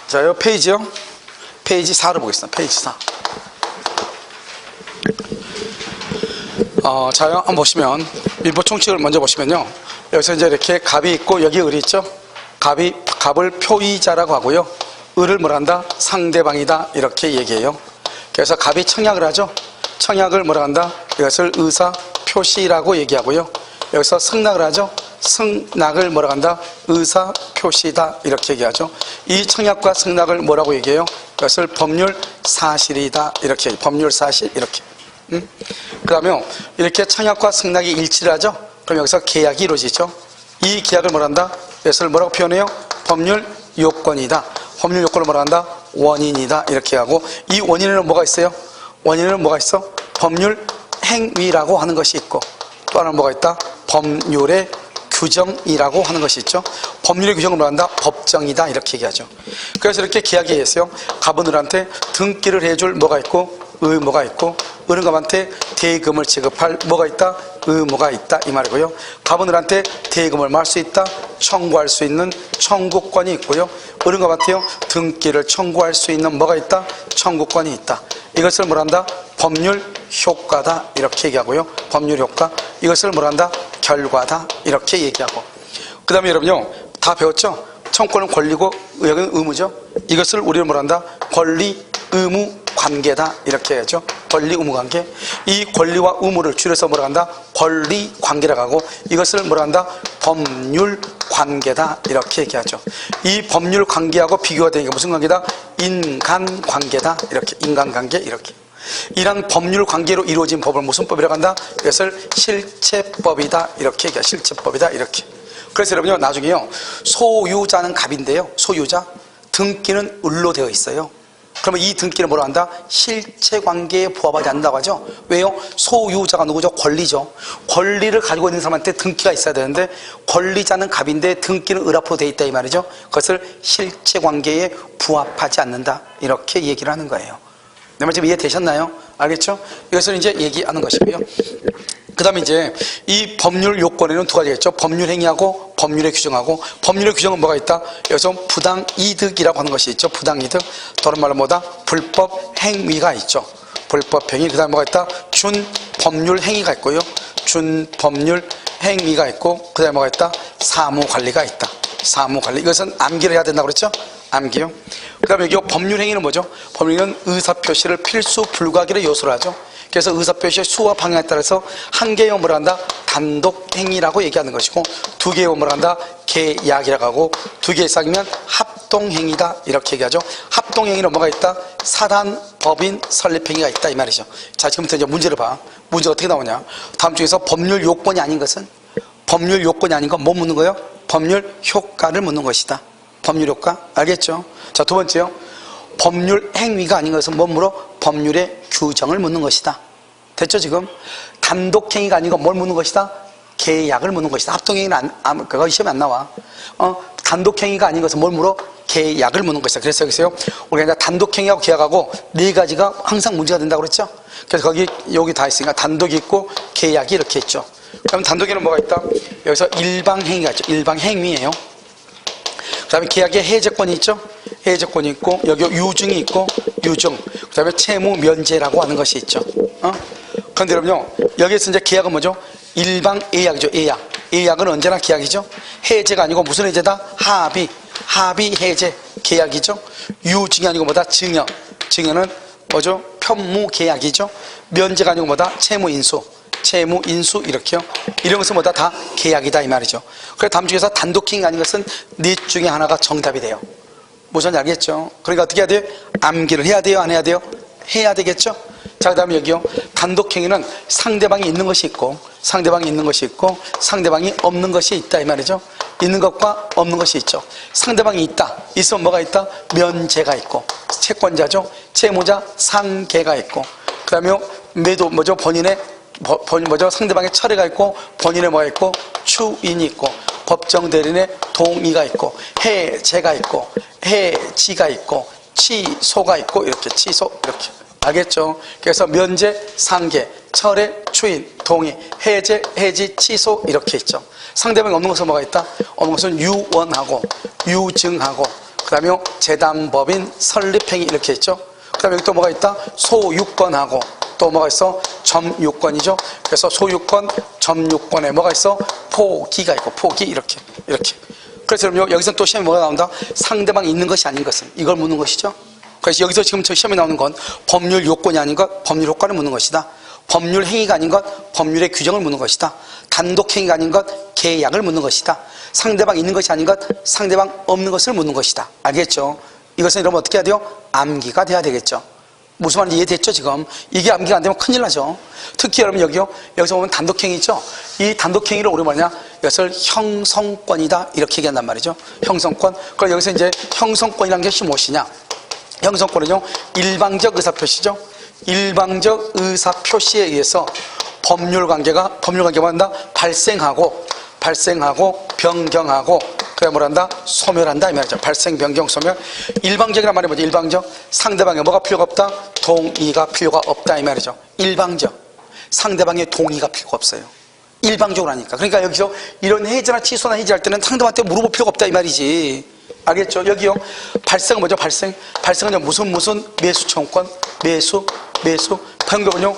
자, 이 페이지요. 페이지 4로 보겠습니다. 페이지 4. 자, 한번 보시면 밀보 총칙을 먼저 보시면요. 여기서 이제 이렇게 갑이 있고 여기 을이 있죠. 갑을 표의자라고 하고요. 을을 뭐라 한다? 상대방이다. 이렇게 얘기해요. 그래서 갑이 청약을 하죠. 청약을 뭐라 한다? 이것을 의사 표시라고 얘기하고요. 여기서 승낙을 하죠. 승낙을 뭐라 한다? 의사 표시다. 이렇게 얘기하죠. 이 청약과 승낙을 뭐라고 얘기해요? 이것을 법률 사실이다. 이렇게 얘기해요. 법률 사실 이렇게. 그 다음에 이렇게 청약과 승낙이 일치를 하죠. 그럼 여기서 계약이 이루어지죠. 이 계약을 뭐라 한다? 이것을 뭐라고 표현해요? 법률 요건이다. 법률 요건을 뭐라 한다? 원인이다. 이렇게 하고, 이 원인에는 뭐가 있어요? 원인에는 뭐가 있어? 법률 행위라고 하는 것이 있고, 또 하나는 뭐가 있다? 법률의 규정이라고 하는 것이 있죠. 법률의 규정을 뭐라 한다? 법정이다. 이렇게 얘기하죠. 그래서 이렇게 계약에 의해서요, 갑은 을한테 등기를 해줄 뭐가 있고, 의무가 있고, 을은 갑한테 대금을 지급할 뭐가 있다? 의무가 있다. 이 말이고요. 갑은 을한테 대금을 말 수 있다. 청구할 수 있는 청구권이 있고요. 을은 갑한테요, 등기를 청구할 수 있는 뭐가 있다? 청구권이 있다. 이것을 뭐라 한다? 법률 효과다. 이렇게 얘기하고요. 법률 효과. 이것을 뭐라 한다? 결과다. 이렇게 얘기하고. 그 다음에 여러분요, 다 배웠죠? 청구권은 권리고 여기는 의무죠. 이것을 우리는 뭐라 한다? 권리, 의무, 관계다. 이렇게 해야죠. 권리, 의무, 관계. 이 권리와 의무를 줄여서 뭐라 한다? 권리, 관계라고 하고, 이것을 뭐라 한다? 법률, 관계다. 이렇게 얘기하죠. 이 법률 관계하고 비교가 되니까 무슨 관계다? 인간 관계다. 이렇게. 인간 관계. 이렇게. 이런 법률 관계로 이루어진 법을 무슨 법이라고 한다? 이것을 실체법이다. 이렇게 얘기해요. 실체법이다. 이렇게. 그래서 여러분요, 나중에요, 소유자는 갑인데요, 소유자, 등기는 을로 되어 있어요. 그러면 이 등기는 뭐라 한다? 실체관계에 부합하지 않는다고 하죠. 왜요? 소유자가 누구죠? 권리죠. 권리를 가지고 있는 사람한테 등기가 있어야 되는데, 권리자는 갑인데 등기는 을 앞으로 되어 있다 이 말이죠. 그것을 실체관계에 부합하지 않는다. 이렇게 얘기를 하는 거예요. 내 말 지금 이해되셨나요? 알겠죠? 이것을 이제 얘기하는 것이고요. 그 다음에 이제 이 법률 요건에는 두 가지가 있죠. 법률 행위하고 법률의 규정하고, 법률의 규정은 뭐가 있다? 여기서 부당이득이라고 하는 것이 있죠. 부당이득. 다른 말로 뭐다? 불법 행위가 있죠. 불법 행위. 그 다음에 뭐가 있다? 준법률 행위가 있고요. 준법률 행위가 있고, 그 다음에 뭐가 있다? 사무관리가 있다. 사무관리. 이것은 암기를 해야 된다고 그랬죠? 암기요. 그 다음에 여기 법률 행위는 뭐죠? 법률은 의사표시를 필수 불가결의 요소로 하죠. 그래서 의사표시의 수와 방향에 따라서 한 개의 뭐라 한다? 단독행위라고 얘기하는 것이고, 두 개의 뭐라 한다? 계약이라고 하고, 두 개 이상이면 합동행위다. 이렇게 얘기하죠. 합동행위는 뭐가 있다? 사단, 법인, 설립행위가 있다. 이 말이죠. 자, 지금부터 이제 문제를 봐. 문제가 어떻게 나오냐? 다음 중에서 법률 요건이 아닌 것은? 법률 요건이 아닌 건 뭐 묻는 거예요? 법률 효과를 묻는 것이다. 법률 효과. 알겠죠? 자, 두 번째요. 법률 행위가 아닌 것은 뭐 물어? 법률의 규정을 묻는 것이다. 됐죠, 지금? 단독행위가 아닌 건 뭘 묻는 것이다? 계약을 묻는 것이다. 합동행위는 그거 시험에 안 나와. 단독행위가 아닌 것은 뭘 물어? 계약을 묻는 것이다. 그래서 여기서요, 우리가 이제 단독행위하고 계약하고 네 가지가 항상 문제가 된다고 그랬죠? 그래서 여기 다 있으니까 단독이 있고 계약이 이렇게 있죠. 그럼 단독에는 뭐가 있다? 여기서 일방행위가 있죠. 일방행위예요. 그 다음에 계약에 해제권이 있죠. 해제권이 있고, 여기 유증이 있고, 유증. 그 다음에 채무 면제라고 하는 것이 있죠. 그런데 여러분요, 여기에서 이제 계약은 뭐죠? 일방 예약이죠. 예약. 예약은 언제나 계약이죠. 해제가 아니고 무슨 해제다? 합의 해제 계약이죠. 유증이 아니고 뭐다? 증여. 증여는 뭐죠? 편무 계약이죠. 면제가 아니고 뭐다? 채무 인수. 채무 인수. 이렇게요. 이런 것은 뭐다? 다 계약이다 이 말이죠. 그래서 다음 중에서 단독행위가 아닌 것은 넷 중에 하나가 정답이 돼요. 무슨 알겠죠? 그러니까 어떻게 해야 돼요? 암기를 해야 돼요? 안 해야 돼요? 해야 되겠죠? 자, 그 다음에 여기요, 단독행위는 상대방이 있는 것이 있고, 상대방이 있는 것이 있고, 상대방이 없는 것이 있다 이 말이죠. 있는 것과 없는 것이 있죠. 상대방이 있다. 있으면 뭐가 있다? 면제가 있고, 채권자죠. 채무자 상계가 있고, 그 다음에 매도 뭐죠? 본인의 상대방의 철회가 있고, 본인의 뭐가 있고, 추인이 있고, 법정 대리인의 동의가 있고, 해제가 있고, 해지가 있고, 취소가 있고, 이렇게 취소 이렇게. 알겠죠? 그래서 면제, 상계, 철회, 추인, 동의, 해제, 해지, 취소 이렇게 있죠. 상대방이 없는 것은 뭐가 있다? 없는 것은 유언하고, 유증하고, 그 다음에 재단법인 설립행위 이렇게 있죠. 그 다음에 여기 또 뭐가 있다? 소유권하고 또 뭐가 있어? 점유권이죠. 그래서 소유권, 점유권에 뭐가 있어? 포기가 있고 포기 이렇게. 그래서 여기서 또 시험에 뭐가 나온다? 상대방이 있는 것이 아닌 것은 이걸 묻는 것이죠. 그래서 여기서 지금 저 시험에 나오는 건 법률 요건이 아닌 것, 법률 효과를 묻는 것이다. 법률 행위가 아닌 것, 법률의 규정을 묻는 것이다. 단독 행위가 아닌 것, 계약을 묻는 것이다. 상대방 있는 것이 아닌 것, 상대방 없는 것을 묻는 것이다. 알겠죠? 이것은 여러분 어떻게 해야 돼요? 암기가 돼야 되겠죠. 무슨 말인지 이해됐죠 지금? 이게 암기가 안 되면 큰일 나죠. 특히 여러분 여기서 보면 단독행위 있죠? 이 단독행위를 우리 뭐냐? 이것을 형성권이다 이렇게 얘기한단 말이죠. 형성권. 그럼 여기서 이제 형성권이라는 것이 무엇이냐? 형성권은요 일방적 의사표시죠. 일방적 의사표시에 의해서 법률관계가 뭐한다? 발생하고 변경하고 그래 뭐란다? 소멸한다 이 말이죠. 발생, 변경, 소멸. 일방적이란 말이 뭐죠? 일방적. 상대방의 뭐가 필요가 없다? 동의가 필요가 없다 이 말이죠. 일방적. 상대방의 동의가 필요가 없어요. 일방적으로 하니까. 그러니까 여기서 이런 해제나 취소나 해지할 때는 상대방한테 물어볼 필요가 없다 이 말이지. 알겠죠? 여기요. 발생은 뭐죠? 발생은 무슨 매수청권, 매수. 변경은요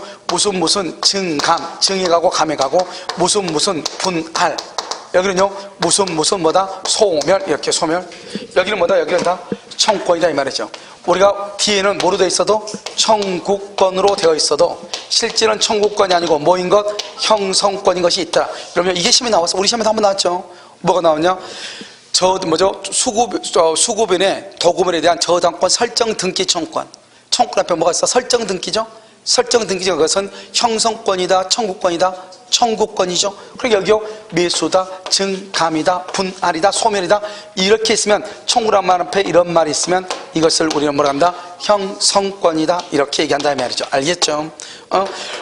무슨 증감, 감에 가고 무슨 분할. 여기는요 무슨 뭐다? 소멸. 이렇게 소멸. 여기는 뭐다? 여기는 다 청권이다 이 말이죠. 우리가 뒤에는 뭐로 되어 있어도 청구권으로 되어 있어도 실제는 청구권이 아니고 뭐인 것? 형성권인 것이 있다. 그러면 이게 시험에 나왔어. 우리 시험에도 한번 나왔죠. 뭐가 나오냐? 수급인의 도급인에 대한 저당권 설정 등기 청구권. 청구권 앞에 뭐가 있어? 설정 등기죠. 설정 등기죠. 그것은 형성권이다, 청구권이다, 청구권이죠. 그러니까 여기요 매수다, 증감이다, 분할이다, 소멸이다 이렇게 있으면 청구란 말 앞에 이런 말이 있으면 이것을 우리는 뭐라 한다? 형성권이다 이렇게 얘기한다 이 말이죠. 알겠죠?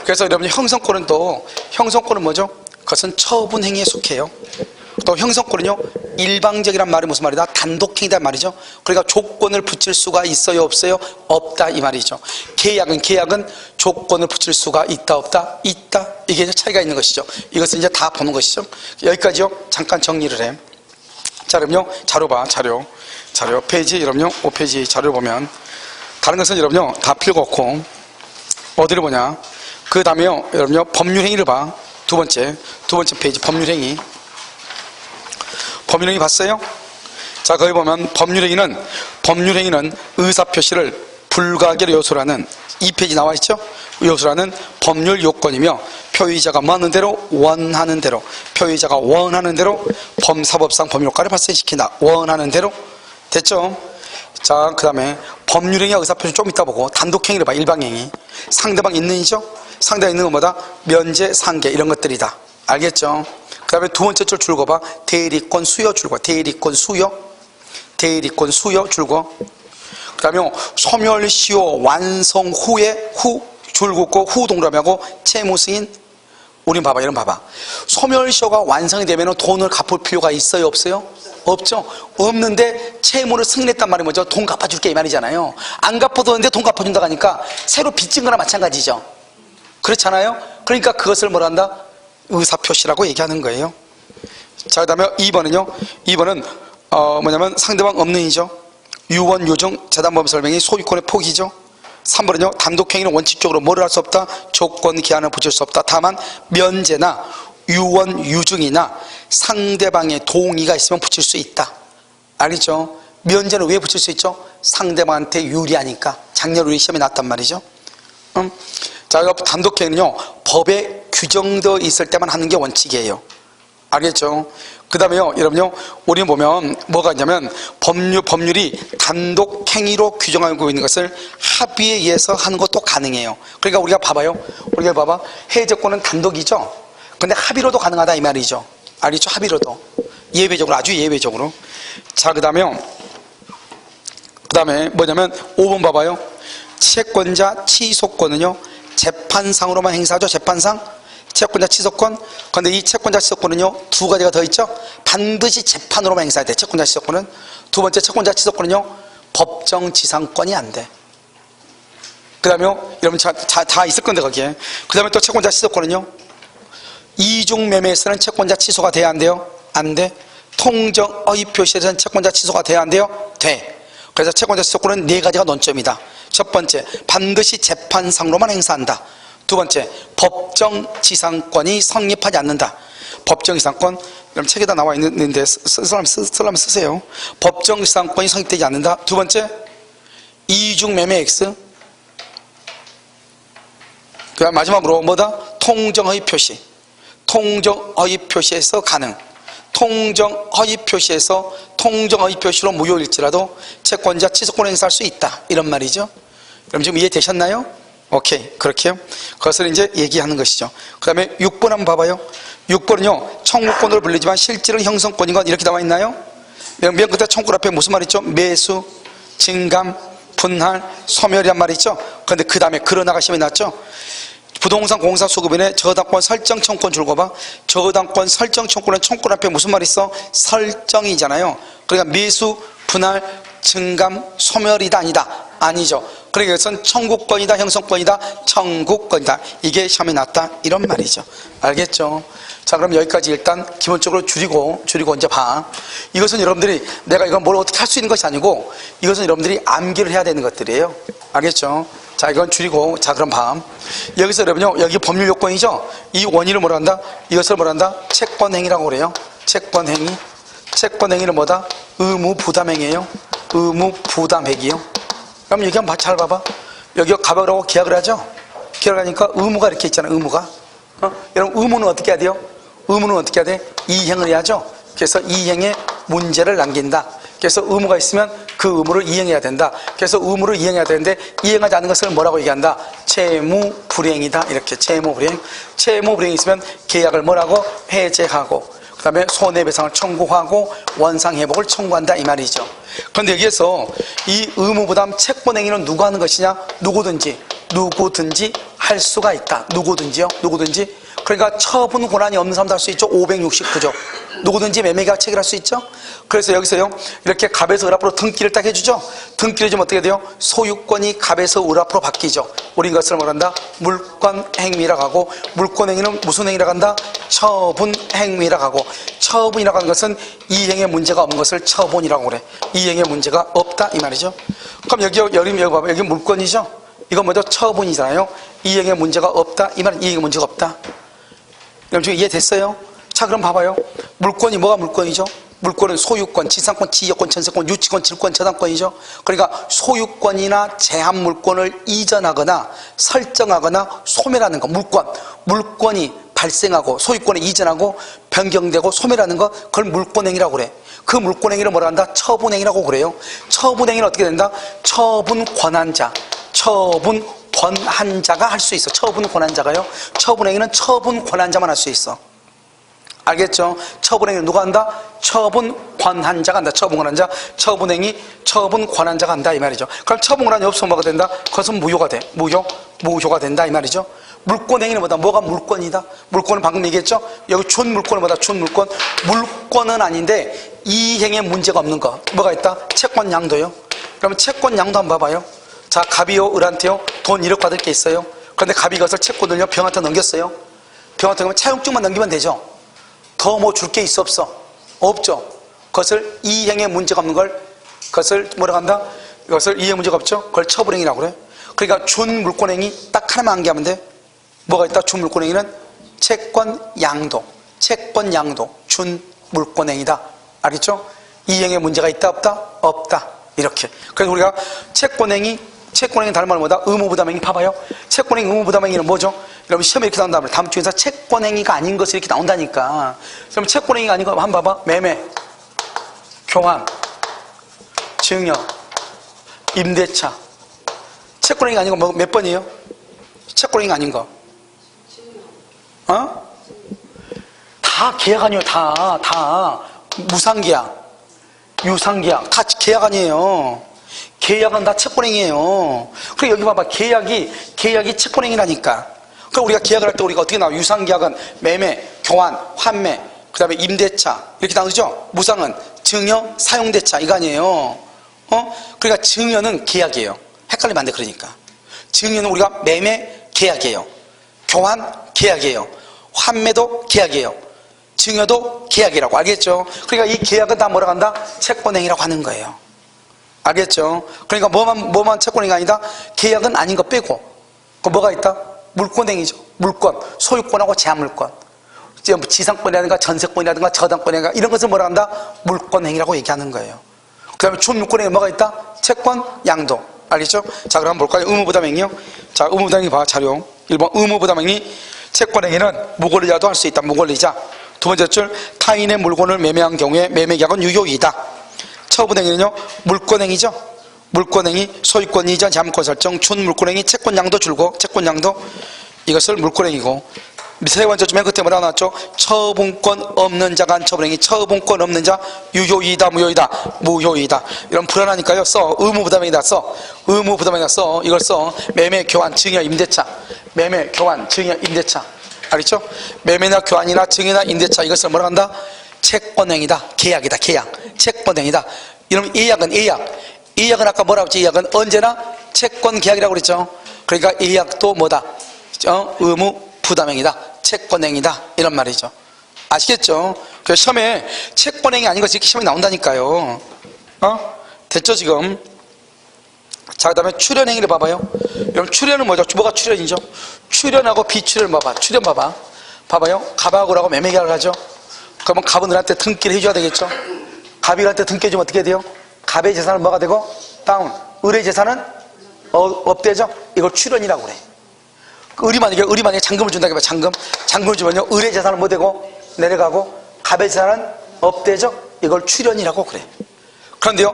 그래서 여러분 형성권은 뭐죠? 그것은 처분행위에 속해요. 또 형성권은요 일방적이란 말이 무슨 말이다? 단독행위다 말이죠. 그러니까 조건을 붙일 수가 있어요 없어요? 없다 이 말이죠. 계약은 조건을 붙일 수가 있다 없다? 있다. 이게 이제 차이가 있는 것이죠. 이것은 이제 다 보는 것이죠. 여기까지요. 잠깐 정리를 해. 자 그럼요 자료 봐. 자료 페이지 여러분요 5페이지 자료 보면 다른 것은 여러분요 다 필요가 없고 어디를 보냐? 그 다음에요 여러분요 법률행위를 봐. 두 번째 페이지 법률행위 봤어요? 자 거기 보면 법률행위는 의사표시를 불가결 요소라는 2페이지 나와 있죠? 요소라는 법률 요건이며 표의자가 원하는 대로 범사법상 법률효과를 발생시킨다. 원하는 대로 됐죠? 자 그 다음에 법률행위와 의사표시 좀 이따 보고 단독행위를 봐. 일방행위 상대방 있는이죠? 상대방 있는 건 뭐다? 면제, 상계 이런 것들이다. 알겠죠? 그 다음에 두 번째 줄 줄거 봐. 대리권 수여 줄거. 그 다음에 소멸시효 완성 후에 줄 긋고 후 동그라미하고 채무승인. 우린 봐봐. 이런 봐봐. 소멸시효가 완성이 되면 돈을 갚을 필요가 있어요 없어요? 없죠. 없는데 채무를 승인했단 말이 뭐죠? 돈 갚아줄게 이 말이잖아요. 안 갚아도 되는데 돈 갚아준다고 하니까 새로 빚진 거나 마찬가지죠. 그렇잖아요. 그러니까 그것을 뭐라 한다? 의사표시라고 얘기하는 거예요. 자 그 다음에 2번은 뭐냐면 상대방 없는이죠. 유원, 유증, 재단법 설명이 소유권의 포기죠. 3번은요 단독행위는 원칙적으로 뭐를 할 수 없다? 조건, 기한을 붙일 수 없다. 다만 면제나 유원, 유증이나 상대방의 동의가 있으면 붙일 수 있다. 알겠죠? 면제는 왜 붙일 수 있죠? 상대방한테 유리하니까. 작년 우리 시험에 나왔단 말이죠. 자 단독행위는요 법에 규정되어 있을 때만 하는 게 원칙이에요. 알겠죠? 그 다음에요 여러분요 우리는 보면 뭐가 있냐면 법률이 단독 행위로 규정하고 있는 것을 합의에 의해서 하는 것도 가능해요. 그러니까 우리가 봐봐요. 해제권은 단독이죠. 근데 합의로도 가능하다 이 말이죠. 알겠죠? 합의로도 예외적으로 아주 예외적으로. 자 그 다음에 뭐냐면 5번 봐봐요. 채권자 취소권은요 재판상으로만 행사하죠. 재판상 채권자 취소권. 그런데 이 채권자 취소권은요 두 가지가 더 있죠. 반드시 재판으로만 행사해야 돼. 채권자 취소권은. 두 번째 채권자 취소권은요 법정지상권이 안 돼. 그 다음에 여러분 다 있을 건데 거기에. 그 다음에 또 채권자 취소권은요 이중매매에서는 채권자 취소가 돼야 안 돼요? 안 돼. 통정어의 표시에서는 채권자 취소가 돼야 안 돼요? 돼. 그래서 채권자 지속권은 네 가지가 논점이다. 첫 번째, 반드시 재판상으로만 행사한다. 두 번째, 법정지상권이 성립하지 않는다. 법정지상권, 그럼 책에다 나와 있는데 쓰려면 쓰세요. 법정지상권이 성립되지 않는다. 두 번째, 이중매매 X. 그 마지막으로 뭐다? 통정허위 표시. 통정허위 표시에서 가능. 통정허위 표시에서 통정허위 표시로 무효일지라도 채권자 취소권 행사할 수 있다. 이런 말이죠. 그럼 지금 이해되셨나요? 오케이. 그렇게요. 그것을 이제 얘기하는 것이죠. 그 다음에 6번 한번 봐봐요. 6번은요, 청구권으로 불리지만 실질은 형성권인 건 이렇게 나와 있나요? 맨 끝에 청구권 앞에 무슨 말 있죠? 매수, 증감, 분할, 소멸이란 말이 있죠? 그런데 그 다음에 그러나가 시험에 나왔죠? 부동산 공사 소급인의 저당권 설정 청구권 줄거 봐. 저당권 설정 청구권은 청구권 앞에 무슨 말이 있어? 설정이잖아요. 그러니까 매수, 분할, 증감, 소멸이다 아니다? 아니죠. 그러니까 이것은 청구권이다 형성권이다? 청구권이다. 이게 시험에 나왔다 이런 말이죠. 알겠죠? 자, 그럼 여기까지 일단 기본적으로 줄이고 이제 봐. 이것은 여러분들이 내가 이건 뭘 어떻게 할 수 있는 것이 아니고 이것은 여러분들이 암기를 해야 되는 것들이에요. 알겠죠? 자, 이건 줄이고, 자, 그럼 봐. 여기서 여러분요, 여기 법률 요건이죠? 이 원인을 뭐라 한다? 이것을 뭐라 한다? 채권행위라고 그래요. 채권행위. 채권행위는 뭐다? 의무부담행위예요. 의무부담행위요. 그럼 여기 한번 잘 봐봐. 여기 가박을 하고 계약을 하죠? 계약을 하니까 의무가 이렇게 있잖아요. 의무가. 여러분, 의무는 어떻게 해야 돼요? 의무는 어떻게 해야 돼? 이행을 해야죠. 그래서 이행에 문제를 남긴다. 그래서 의무가 있으면 그 의무를 이행해야 된다. 그래서 의무를 이행해야 되는데 이행하지 않는 것을 뭐라고 얘기한다? 채무불이행이다. 이렇게 채무불이행. 채무불이행이 있으면 계약을 뭐라고? 해제하고 그 다음에 손해배상을 청구하고 원상회복을 청구한다 이 말이죠. 그런데 여기에서 이 의무부담 채권행위는 누가 하는 것이냐? 누구든지 할 수가 있다. 누구든지요. 그러니까 처분 권한이 없는 사람도 할 수 있죠. 569조. 누구든지 매매계약 체결할 수 있죠. 그래서 여기서요, 이렇게 갑에서 을 앞으로 등기를 딱 해주죠. 등기를 해주면 어떻게 돼요? 소유권이 갑에서 을 앞으로 바뀌죠. 우리 이것을 뭐란다? 물권행위라고 하고, 물권행위는 무슨 행위라고 한다? 처분행위라고 하고, 처분이라고 하는 것은 이행에 문제가 없는 것을 처분이라고 그래. 이행에 문제가 없다 이 말이죠. 그럼 여기 봐봐. 여기 물권이죠. 이건 뭐죠? 처분이잖아요. 이행에 문제가 없다 이 말은 이행에 문제가 없다. 그럼 지금 이해됐어요? 자, 그럼 봐봐요. 물권이 뭐가 물권이죠? 물권은 소유권, 지상권, 지역권, 전세권, 유치권, 질권, 저당권이죠. 그러니까 소유권이나 제한 물권을 이전하거나 설정하거나 소멸하는 거, 물권이 발생하고 소유권에 이전하고 변경되고 소멸하는 거, 그걸 물권행위라고 그래. 그 물권행위를 뭐라 한다? 처분행위라고 그래요. 처분행위는 어떻게 된다? 처분 권한자가 할 수 있어. 처분 권한자가요. 처분행위는 처분 권한자만 할 수 있어. 알겠죠? 처분행위는 누가 한다? 처분 권한자가 한다. 처분 권한자. 처분행위, 처분 권한자가 한다 이 말이죠. 그럼 처분 권한이 없으면 뭐가 된다? 그것은 무효가 돼. 무효가 된다 이 말이죠. 물권행위는 뭐다? 뭐가 물권이다? 물권은 방금 얘기했죠? 여기 준물권은 뭐다? 준물권. 물권은 아닌데 이행에 문제가 없는 거. 뭐가 있다? 채권양도요. 그러면 채권양도 한번 봐봐요. 자, 갑이요, 을한테요, 돈 1억 받을 게 있어요. 그런데 갑이 이것을 채권을요, 병한테 넘겼어요. 병한테 그러면 차용증만 넘기면 되죠. 더 뭐 줄 게 있어, 없어? 없죠. 그것을 이행에 문제가 없는 걸, 그것을 뭐라고 한다? 이것을 이행에 문제가 없죠? 그걸 처분행위라고 그래. 그러니까 준물권행위 딱 하나만 암기하면 돼. 뭐가 있다? 준물권행위는 채권양도, 준물권행위다. 알겠죠? 이행에 문제가 있다, 없다? 없다. 이렇게. 그래서 우리가 채권행위 다른 말은 뭐다? 의무부담행위 봐봐요. 채권행위, 의무부담행위는 뭐죠? 여러분 시험에 이렇게 나온다면 다음 주에서 채권행위가 아닌 것이 이렇게 나온다니까. 그럼 채권행위가 아닌 거 한번 봐봐. 매매, 교환, 증여, 임대차. 채권행위가 아닌 거 몇 번이에요? 채권행위가 아닌 거. 다 계약 아니에요. 다. 무상계약, 유상계약 다 계약 아니에요. 계약은 다 채권행위예요. 그래 여기 봐봐. 계약이 채권행위라니까. 그럼 우리가 계약을 할 때 우리가 어떻게 나와? 유상계약은 매매, 교환, 환매, 그 다음에 임대차 이렇게 나오죠. 무상은 증여, 사용대차 이거 아니에요. 그러니까 증여는 계약이에요. 헷갈리면 안 돼. 그러니까 증여는 우리가 매매 계약이에요. 교환 계약이에요. 환매도 계약이에요. 증여도 계약이라고. 알겠죠? 그러니까 이 계약은 다 뭐라고 한다? 채권행위라고 하는 거예요. 알겠죠? 그러니까 뭐만 채권행위 아니다? 계약은 아닌 거 빼고. 그 뭐가 있다? 물권행위죠. 물권, 소유권하고 제한물권. 지상권이라든가 전세권이라든가 저당권이라든가 이런 것을 뭐라 한다? 물권행위라고 얘기하는 거예요. 그 다음에 준물권행위 뭐가 있다? 채권, 양도. 알겠죠? 자, 그럼 한번 볼까요? 의무부담행위요. 자, 의무부담행위 봐, 자료. 1번, 의무부담행위. 채권행위는 무권리자도 할 수 있다. 무권리자. 두 번째 줄, 타인의 물건을 매매한 경우에 매매계약은 유효이다. 처분행위는요, 물권행위죠. 물권행위, 소유권 이전, 잠권 설정, 준물권행위, 채권양도 줄고, 채권양도 이것을 물권행위고. 세 번째 주 맨 끝에 뭐라고 나왔죠? 처분권 없는 자가 한 처분행위. 처분권 없는 자 유효이다, 무효이다? 무효이다. 이런 불안하니까요, 써. 의무부담행위다 써. 의무부담행위다 써. 이걸 써. 매매, 교환, 증여, 임대차. 매매, 교환, 증여, 임대차. 알겠죠? 매매나 교환이나 증여나 임대차 이것을 뭐라 한다? 채권행위다. 계약이다. 계약. 채권행위다. 이러면 예약은 예약. 예약은 아까 뭐라고 했지? 예약은 언제나 채권계약이라고 그랬죠? 그러니까 예약도 뭐다? 의무부담행위다. 채권행위다. 이런 말이죠. 아시겠죠? 그래서 시험에 채권행위 아닌 것이 이렇게 시험에 나온다니까요. 됐죠 지금? 자, 그 다음에 출연행위를 봐봐요. 여러분 출연은 뭐죠? 뭐가 출연이죠? 출연하고 비출연 봐봐. 출연 봐봐. 봐봐요. 갑하고라고 매매계약을 하죠. 그러면 갑은 을한테 등기를 해줘야 되겠죠? 갑이 을한테 등기 해주면 어떻게 돼요? 갑의 재산은 뭐가 되고? 다운. 을의 재산은 업되죠? 이걸 출연이라고 그래. 을이 만약에 잔금을 준다고 해봐. 잔금을 주면요, 을의 재산은 뭐 되고? 내려가고, 갑의 재산은 업되죠? 이걸 출연이라고 그래. 그런데요,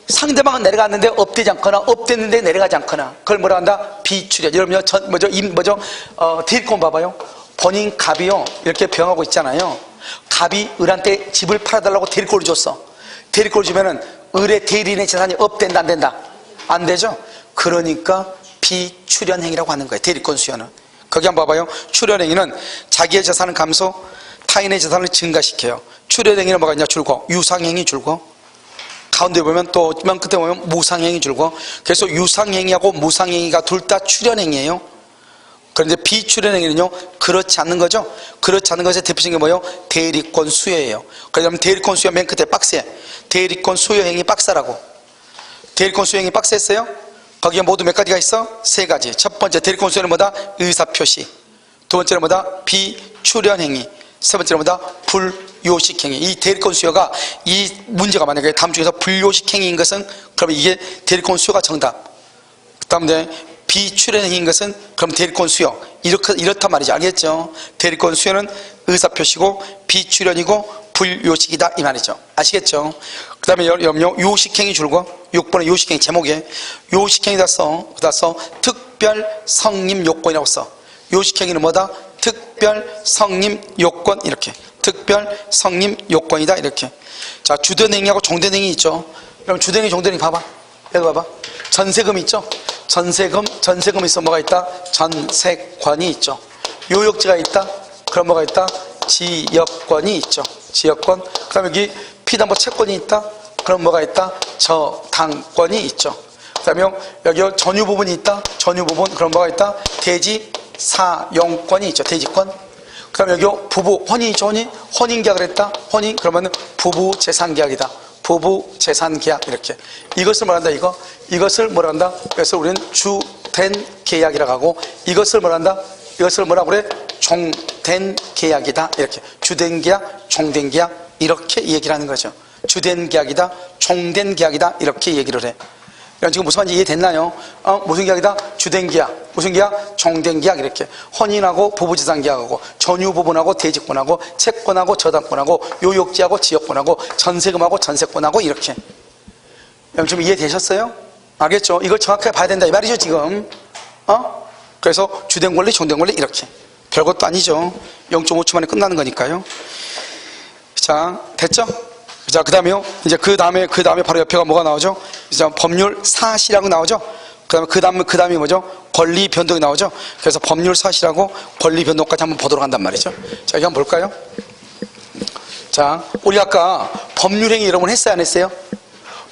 상대방은 내려갔는데 업되지 않거나 업됐는데 내려가지 않거나 그걸 뭐라 한다? 비출연. 여러분요, 대리권 봐봐요. 본인 갑이요, 이렇게 병하고 있잖아요. 갑이 을한테 집을 팔아달라고 대리권을 줬어. 대리권을 주면은 을의 대리인의 재산이 업된다, 안 된다? 안 되죠? 그러니까 비출연행위라고 하는 거예요. 대리권 수여는. 거기 한번 봐봐요. 출연행위는 자기의 재산은 감소, 타인의 재산을 증가시켜요. 출연행위는 뭐가 있냐? 줄고, 유상행위 줄고, 가운데 보면 또 맨 끝에 보면 무상행위 줄고. 그래서 유상행위하고 무상행위가 둘 다 출연행위예요. 그런데 비출연행위는요, 그렇지 않는 거죠. 그렇지 않는 것의 대표적인 게 뭐예요? 대리권 수여예요. 그러면 대리권 수여 맨 끝에 박스에 대리권 수여행위 박스라고. 대리권 수여행위 박스 했어요? 거기에 모두 몇 가지가 있어? 세 가지. 첫 번째 대리권 수여는 뭐다? 의사표시. 두 번째는 뭐다? 비출연행위. 세 번째는 뭐다? 불요식행위. 이 대리권 수여가, 이 문제가 만약에 다음 중에서 불요식행위인 것은 그러면 이게 대리권 수여가 정답. 그 다음에 비출연행위인 것은 그럼 대리권 수여. 이렇단 말이죠. 알겠죠? 대리권 수여는 의사표시고 비출연이고 불요식이다 이 말이죠. 아시겠죠? 그 다음에 요식행위 줄고 6번에 요식행위 제목에 요식행위다 써. 그다 써. 특별 성립 요건이라고 써. 요식행위는 뭐다? 특별 성립 요건 이렇게. 특별 성립 요건이다 이렇게. 자, 주된행위하고 종된행위 있죠. 그럼 주된행위 종된행위 봐봐. 여기 봐봐. 전세금 있죠. 전세금 있어 뭐가 있다? 전세권이 있죠. 요역지가 있다. 그럼 뭐가 있다? 지역권이 있죠. 지역권. 그 다음에 여기 피담보 채권이 있다. 그럼 뭐가 있다? 저당권이 있죠. 그 다음에 여기 전유 부분이 있다. 전유 부분. 그럼 뭐가 있다? 대지 사용권이 있죠. 대지권. 그 다음에 여기 부부 혼인이 있죠. 혼인계약을 했다. 혼인. 그러면 부부 재산계약이다. 부부 재산계약 이렇게. 이것을 뭐란다? 이것을 뭐란다? 그래서 우리는 주된 계약이라고 하고 이것을 뭐란다? 이것을 뭐라고 그래? 종된 계약이다 이렇게. 주된 계약, 종된 계약 이렇게 얘기를 하는 거죠. 주된 계약이다, 종된 계약이다 이렇게 얘기를 해. 지금 무슨 말인지 이해됐나요? 무슨 계약이다? 주된 계약. 무슨 계약? 종된 계약 이렇게. 혼인하고 부부재산 계약하고 전유 부분하고 대지권하고 채권하고 저당권하고 요역지하고 지역권하고 전세금하고 전세권하고 이렇게. 좀 이해되셨어요? 알겠죠? 이걸 정확하게 봐야 된다 이 말이죠 지금. 그래서 주된 권리, 종된 권리 이렇게. 별것도 아니죠. 0.5초 만에 끝나는 거니까요. 자, 됐죠? 자, 그 다음에요. 이제 그 다음에 바로 옆에가 뭐가 나오죠? 이제 법률 사실하고 나오죠? 그 다음이 뭐죠? 권리 변동이 나오죠? 그래서 법률 사실하고 권리 변동까지 한번 보도록 한단 말이죠. 자, 이거 한번 볼까요? 자, 우리 아까 법률행위 여러분 했어요? 안 했어요?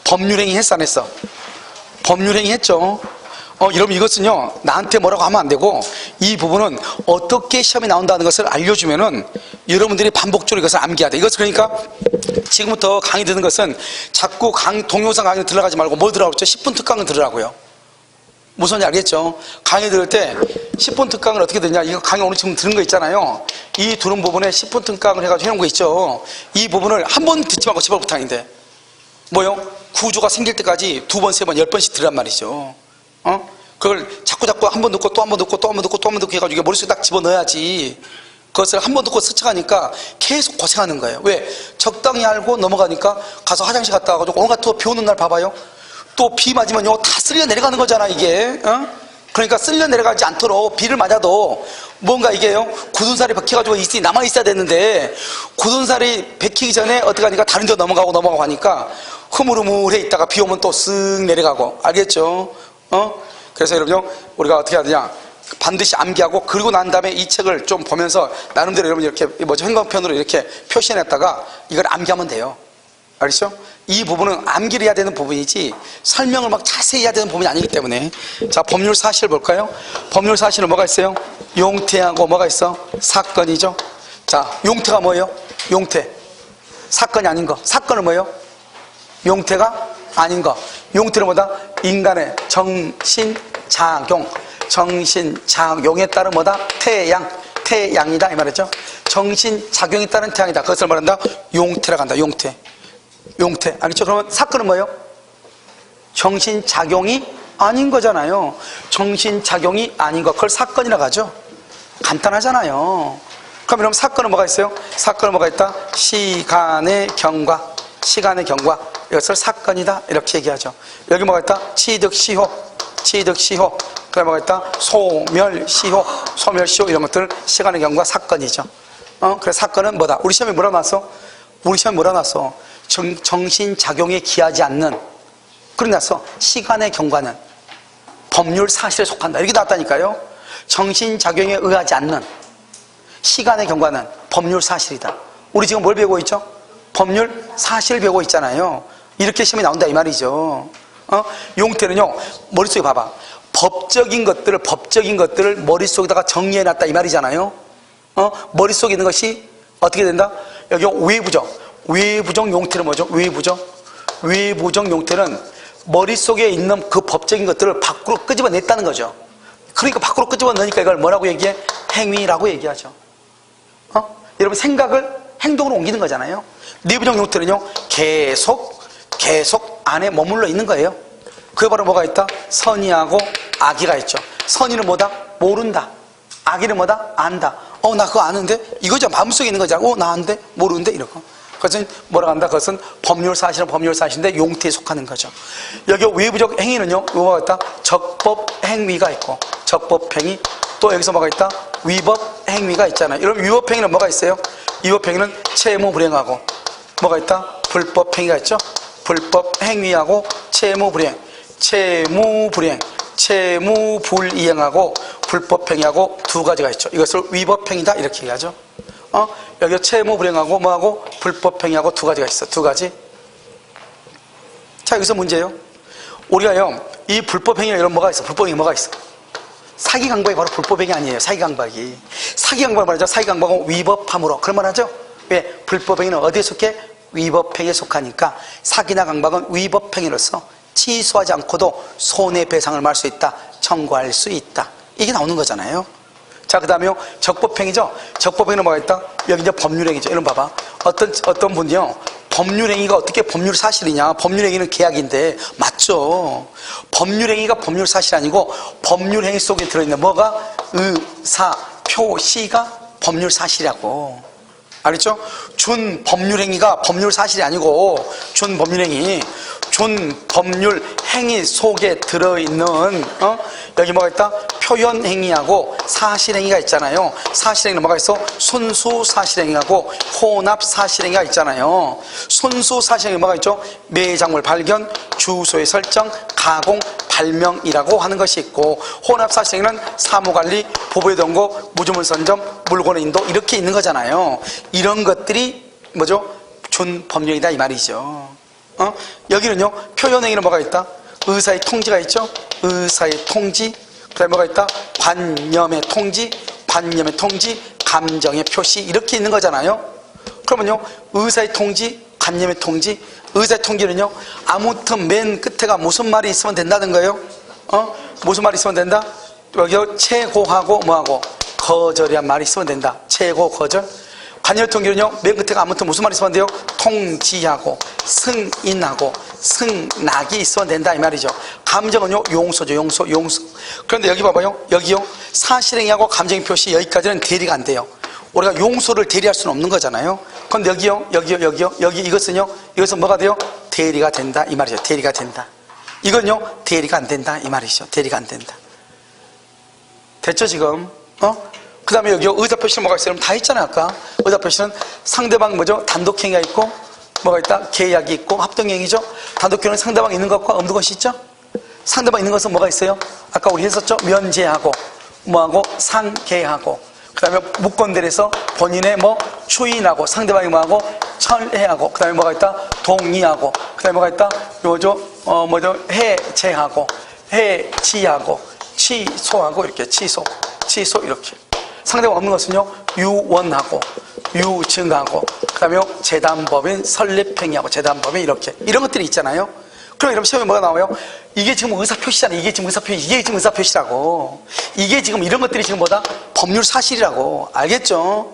법률행위 했어? 안 했어? 법률행위 했죠? 여러분 이것은요, 나한테 뭐라고 하면 안 되고, 이 부분은 어떻게 시험이 나온다는 것을 알려주면은 여러분들이 반복적으로 이것을 암기해야 돼. 이것을 그러니까 지금부터 강의 듣는 것은 자꾸 동영상 강의 들어가지 말고 뭐 들으라고 했죠? 10분 특강을 들으라고요. 무슨 지 알겠죠? 강의 들을 때 10분 특강을 어떻게 듣냐? 이거 강의 오늘 지금 들은 거 있잖아요. 이 들은 부분에 10분 특강을 해가지고 해놓은 거 있죠. 이 부분을 한 번 듣지 말고 지발부탕인데 뭐요? 구조가 생길 때까지 2번, 3번, 10번씩 들으란 말이죠. 그걸 자꾸 한 번 듣고 또 한 번 듣고 또 한 번 듣고 또 한 번 듣고 해가지고 머릿속에 딱 집어넣어야지. 그것을 한 번 듣고 스쳐가니까 계속 고생하는 거예요. 왜? 적당히 알고 넘어가니까 가서 화장실 갔다 와가지고 온갖 또 비 오는 날 봐봐요. 또 비 맞으면요 다 쓸려 내려가는 거잖아 이게. 그러니까 쓸려 내려가지 않도록 비를 맞아도 뭔가 이게요 굳은 살이 박혀가지고 있으니 남아있어야 되는데 굳은 살이 박히기 전에 어떻게 하니까 다른 데 넘어가고 하니까 흐물흐물해 있다가 비 오면 또 쓱 내려가고. 알겠죠? 그래서 여러분요 우리가 어떻게 해야 되냐, 반드시 암기하고 그리고 난 다음에 이 책을 좀 보면서 나름대로 여러분 이렇게 행간편으로 이렇게 표시해놨다가 이걸 암기하면 돼요. 알겠죠? 이 부분은 암기를 해야 되는 부분이지 설명을 막 자세히 해야 되는 부분이 아니기 때문에. 자, 법률 사실 볼까요? 법률 사실은 뭐가 있어요? 용태하고 뭐가 있어? 사건이죠. 자, 용태가 뭐예요? 용태. 사건이 아닌 거. 사건은 뭐예요? 용태가 아닌 거. 용태는 뭐다? 인간의 정신작용. 정신작용에 따른 뭐다? 태양이다 이 말이죠. 정신작용에 따른 태양이다. 그것을 말한다? 용태라고 한다. 용태. 알겠죠? 그러면 사건은 뭐예요? 정신작용이 아닌 거잖아요. 정신작용이 아닌 거, 그걸 사건이라고 하죠. 간단하잖아요. 그럼 여러분 사건은 뭐가 있어요? 사건은 뭐가 있다? 시간의 경과. 이것을 사건이다 이렇게 얘기하죠. 여기 뭐가 있다? 취득시효. 그다음에 뭐가 있다? 소멸시효 이런 것들 시간의 경과 사건이죠. 그래서 사건은 뭐다? 우리 시험에 뭐라 나왔어? 정신작용에 기하지 않는, 그렇게 나왔어. 시간의 경과는 법률 사실에 속한다 이렇게 나왔다니까요. 정신작용에 의하지 않는 시간의 경과는 법률 사실이다. 우리 지금 뭘 배우고 있죠? 법률 사실 배우고 있잖아요. 이렇게 시험이 나온다 이 말이죠. 용태는요 머릿속에 봐봐. 법적인 것들을 머릿속에다가 정리해놨다 이 말이잖아요. 머릿속에 있는 것이 어떻게 된다? 여기 외부적 용태는 뭐죠? 외부적 용태는 머릿속에 있는 그 법적인 것들을 밖으로 끄집어냈다는 거죠. 그러니까 밖으로 끄집어내니까 이걸 뭐라고 얘기해? 행위라고 얘기하죠. 여러분 생각을 행동으로 옮기는 거잖아요. 내부적 용태는요 계속 안에 머물러 있는 거예요. 그게 바로 뭐가 있다? 선의하고 악의가 있죠. 선의는 뭐다? 모른다. 악의는 뭐다? 안다. 나 그거 아는데? 이거죠. 마음속에 있는 거잖아. 나 아는데? 모르는데? 이러고. 그것은 뭐라고 한다? 그것은 법률 사실인데 용태에 속하는 거죠. 여기 외부적 행위는요, 뭐가 있다? 적법 행위가 있고, 적법 행위. 또 여기서 뭐가 있다? 위법 행위가 있잖아요. 여러분, 위법 행위는 뭐가 있어요? 위법 행위는 채무 불이행하고, 뭐가 있다? 불법 행위가 있죠? 불법 행위하고 채무 불이행하고 불법 행위하고 두 가지가 있죠. 이것을 위법 행위다 이렇게 얘기하죠. 여기 채무 불이행하고 뭐하고 불법 행위하고 두 가지가 있어. 두 가지. 자, 여기서 문제예요. 우리가요 이 불법 행위가 이런 뭐가 있어? 불법 행위 뭐가 있어? 사기 강박이 바로 불법 행위 아니에요. 사기 강박이 말하죠. 사기 강박은 위법함으로 그런 말 하죠. 왜? 불법 행위는 어디에 속해? 위법 행위에 속하니까 사기나 강박은 위법 행위로서 취소하지 않고도 손해배상을 말할 수 있다. 청구할 수 있다. 이게 나오는 거잖아요. 자, 그 다음에요 적법행위죠. 적법행위는 뭐가 있다? 여기 이제 법률행위죠. 이런 봐봐. 어떤 분이요 법률행위가 어떻게 법률 사실이냐? 법률행위는 계약인데 맞죠. 법률행위가 법률 사실이 아니고 법률행위 속에 들어있는 뭐가? 의사, 표시가 법률 사실이라고. 알겠죠? 준 법률행위가 법률 사실이 아니고 준 법률 행위 속에 들어있는 여기 뭐가 있다? 표현행위하고 사실행위가 있잖아요. 사실행위는 뭐가 있어? 순수사실행위하고 혼합사실행위가 있잖아요. 순수사실행위 뭐가 있죠? 매장물 발견, 주소의 설정, 가공, 발명이라고 하는 것이 있고, 혼합사실행위는 사무관리, 보부의 동고, 무주물 선점, 물건의 인도 이렇게 있는 거잖아요. 이런 것들이 뭐죠? 준법률이다 이 말이죠. 여기는요 표현행위는 뭐가 있다? 의사의 통지가 있죠. 의사의 통지. 그 다음에 뭐가 있다? 관념의 통지, 감정의 표시 이렇게 있는 거잖아요. 그러면요 의사의 통지, 관념의 통지. 의사의 통지는요 아무튼 맨 끝에가 무슨 말이 있으면 된다는 거예요. 무슨 말이 있으면 된다? 여기 최고하고 뭐하고 거절이란 말이 있으면 된다. 최고 거절. 관념의 통지는요 맨 끝에가 아무튼 무슨 말이 있으면 돼요? 통지하고 승인하고 승낙이 있으면 된다 이 말이죠. 감정은요 용서죠. 용서. 그런데 여기 봐봐요. 여기요 사실행위하고 감정의 표시 여기까지는 대리가 안 돼요. 우리가 용서를 대리할 수는 없는 거잖아요. 그런데 여기요 여기 이것은요 이것은 뭐가 돼요? 대리가 된다 이 말이죠. 대리가 된다. 이건요 대리가 안 된다 이 말이죠. 대리가 안 된다. 됐죠 지금? 그 다음에 여기 의사표시는 뭐가 있어요? 다 있잖아요 아까. 의사표시는 상대방 뭐죠? 단독행위가 있고 뭐가 있다? 계약이 있고 합동행위죠. 단독행위는 상대방 있는 것과 없는 것이 있죠. 상대방 있는 것은 뭐가 있어요? 아까 우리 했었죠. 면제하고 뭐하고 상계하고 그 다음에 무건대에서 본인의 뭐 추인하고 상대방이 뭐하고 철회하고 그 다음에 뭐가 있다? 동의하고 그 다음에 뭐가 있다? 요죠 해제하고 해지하고 취소하고 이렇게 취소 이렇게. 상대방 없는 것은요 유원하고 유증하고 그 다음에 재단법인 설립행위하고 재단법인 이렇게 이런 것들이 있잖아요. 그럼 여러분 시험에 뭐가 나와요? 이게 지금 의사표시잖아요. 이게 지금 의사표시라고. 이게 지금 이런 것들이 지금 뭐다? 법률 사실이라고. 알겠죠?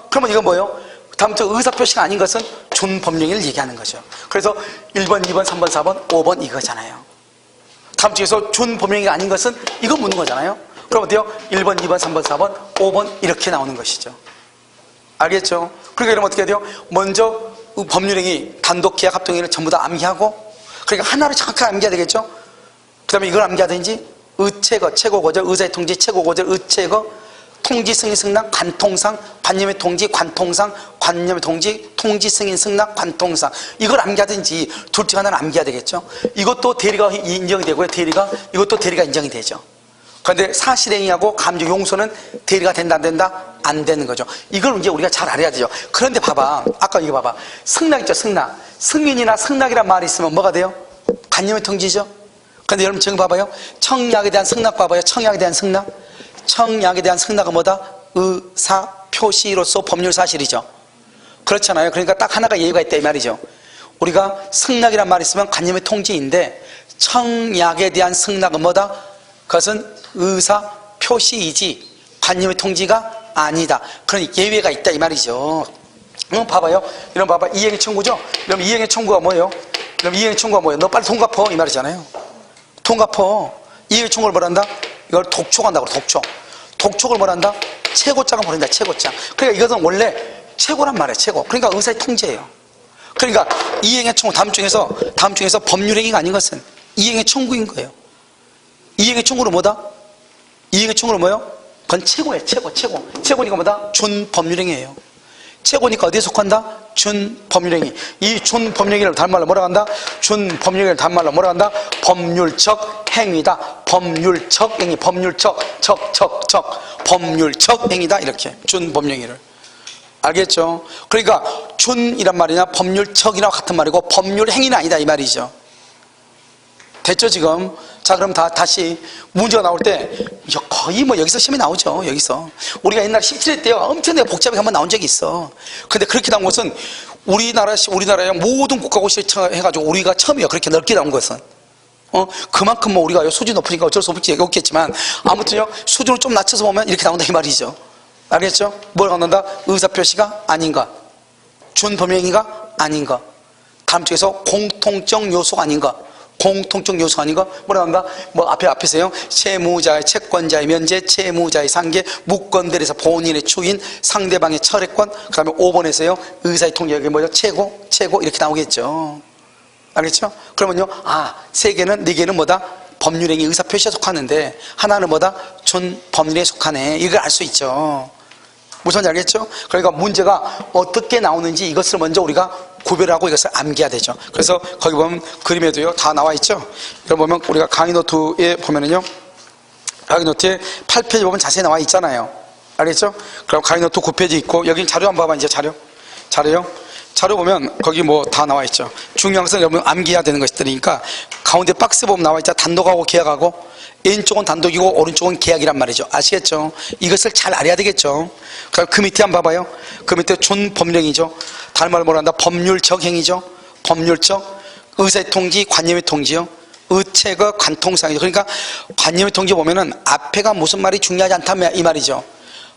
그러면 이건 뭐예요? 다음부터 의사표시가 아닌 것은 준법령을 얘기하는 거죠. 그래서 1번, 2번, 3번, 4번, 5번 이거잖아요. 다음 중에서 준법령이 아닌 것은 이거 묻는 거잖아요. 그럼 어때요? 1번, 2번, 3번, 4번, 5번 이렇게 나오는 것이죠. 알겠죠? 그러니까 이러면 어떻게 해야 돼요? 먼저 법률행위, 단독계약, 합동행위를 전부 다 암기하고 그러니까 하나를 정확하게 암기해야 되겠죠? 그 다음에 이걸 암기하든지 의체거, 최고거절, 의사의 통지, 최고거절, 의체거, 통지, 승인, 승낙, 관통상, 관념의 통지, 관통상, 관념의 통지, 통지, 승인, 승낙, 관통상 이걸 암기하든지 둘 중 하나는 암기해야 되겠죠? 이것도 대리가 인정이 되고요. 이것도 대리가 인정이 되죠. 그런데 사실행위하고 감정 용서는 대리가 된다 안 된다? 안 되는 거죠. 이걸 이제 우리가 잘 알아야 되죠. 그런데 봐봐. 아까 이거 봐봐. 승낙 있죠. 승낙. 승인이나 승낙이란 말이 있으면 뭐가 돼요? 관념의 통지죠. 그런데 여러분 지금 봐봐요. 청약에 대한 승낙 봐봐요. 청약에 대한 승낙. 청약에 대한 승낙은 뭐다? 의사 표시로서 법률 사실이죠. 그렇잖아요. 그러니까 딱 하나가 예외가 있다 이 말이죠. 우리가 승낙이란 말이 있으면 관념의 통지인데 청약에 대한 승낙은 뭐다? 그것은 의사 표시이지 관념의 통지가 아니다. 그런 예외가 있다 이 말이죠. 봐봐요. 이런 봐봐. 이행의 청구죠. 그럼 이행의 청구가 뭐예요? 그럼 이행의 청구가 뭐예요? 너 빨리 돈 갚어 이 말이잖아요. 돈 갚어. 이행의 청구를 뭐란다? 이걸 독촉한다고 그래. 독촉을 뭐란다? 최고장을 보낸다. 최고장. 그러니까 이것은 원래 최고란 말이에요. 최고. 그러니까 의사의 통제예요. 그러니까 이행의 청구 다음 중에서 법률행위가 아닌 것은 이행의 청구인 거예요. 이행의 청구는 뭐다? 이행의 청구는 뭐예요? 그건 최고예요. 최고니까 뭐다? 준법률행위예요. 최고니까 어디에 속한다? 준법률행위. 이 준법률행위를 다른 말로 뭐라고 한다? 준법률행위를 다른 말로 뭐라고 한다? 법률적 행위다. 법률적 행위. 법률적 행위다. 이렇게 준법률행위를. 알겠죠? 그러니까 준이란 말이나 법률적이나 같은 말이고 법률행위는 아니다 이 말이죠. 됐죠 지금? 자 그럼 다시 문제가 나올 때 거의 뭐 여기서 시험이 나오죠. 여기서 우리가 옛날에 17회 때요 엄청나게 복잡하게 한번 나온 적이 있어. 근데 그렇게 나온 것은 우리나라의 모든 국가고시를 해가지고 우리가 처음이에요. 그렇게 넓게 나온 것은 그만큼 뭐 우리가 수준이 높으니까 어쩔 수 없겠지만 아무튼요 수준을 좀 낮춰서 보면 이렇게 나온다 이 말이죠. 알겠죠? 뭐라고 나온다? 의사표시가 아닌가, 준법령행위가 아닌가, 다음 쪽에서 공통적 요소가 아닌가, 뭐라고 한다? 뭐 앞에서요 채무자의 채권자의 면제, 채무자의 상계, 무건대에서 본인의 추인, 상대방의 철회권, 그 다음에 5번에서요 의사의 통제력이 뭐죠? 최고 이렇게 나오겠죠. 알겠죠? 그러면요 세 개는, 네 개는 뭐다? 법률행위 의사표시에 속하는데 하나는 뭐다? 준법률에 속하네. 이걸 알 수 있죠. 무슨 알겠죠? 그러니까 문제가 어떻게 나오는지 이것을 먼저 우리가 구별하고 이것을 암기해야 되죠. 그래서 거기 보면 그림에도요 다 나와 있죠. 여기 보면 우리가 강의 노트에 보면은요 강의 노트에 8페이지 보면 자세히 나와 있잖아요. 알겠죠? 그럼 강의 노트 9페이지 있고 여기 자료 한번 봐봐. 이제 자료요. 자료 보면 거기 뭐 다 나와 있죠. 중요한 것은 여러분 암기해야 되는 것들이니까 가운데 박스 보면 나와 있죠. 단독하고 계약하고 왼쪽은 단독이고 오른쪽은 계약이란 말이죠. 아시겠죠? 이것을 잘 알아야 되겠죠. 그럼 그 밑에 한번 봐봐요. 그 밑에 준법령이죠. 다른 말로 뭐라 한다? 법률적 행위죠. 법률적. 의사의 통지, 관념의 통지요. 의체가 관통상이죠. 그러니까 관념의 통지 보면은 앞에가 무슨 말이 중요하지 않다 이 말이죠.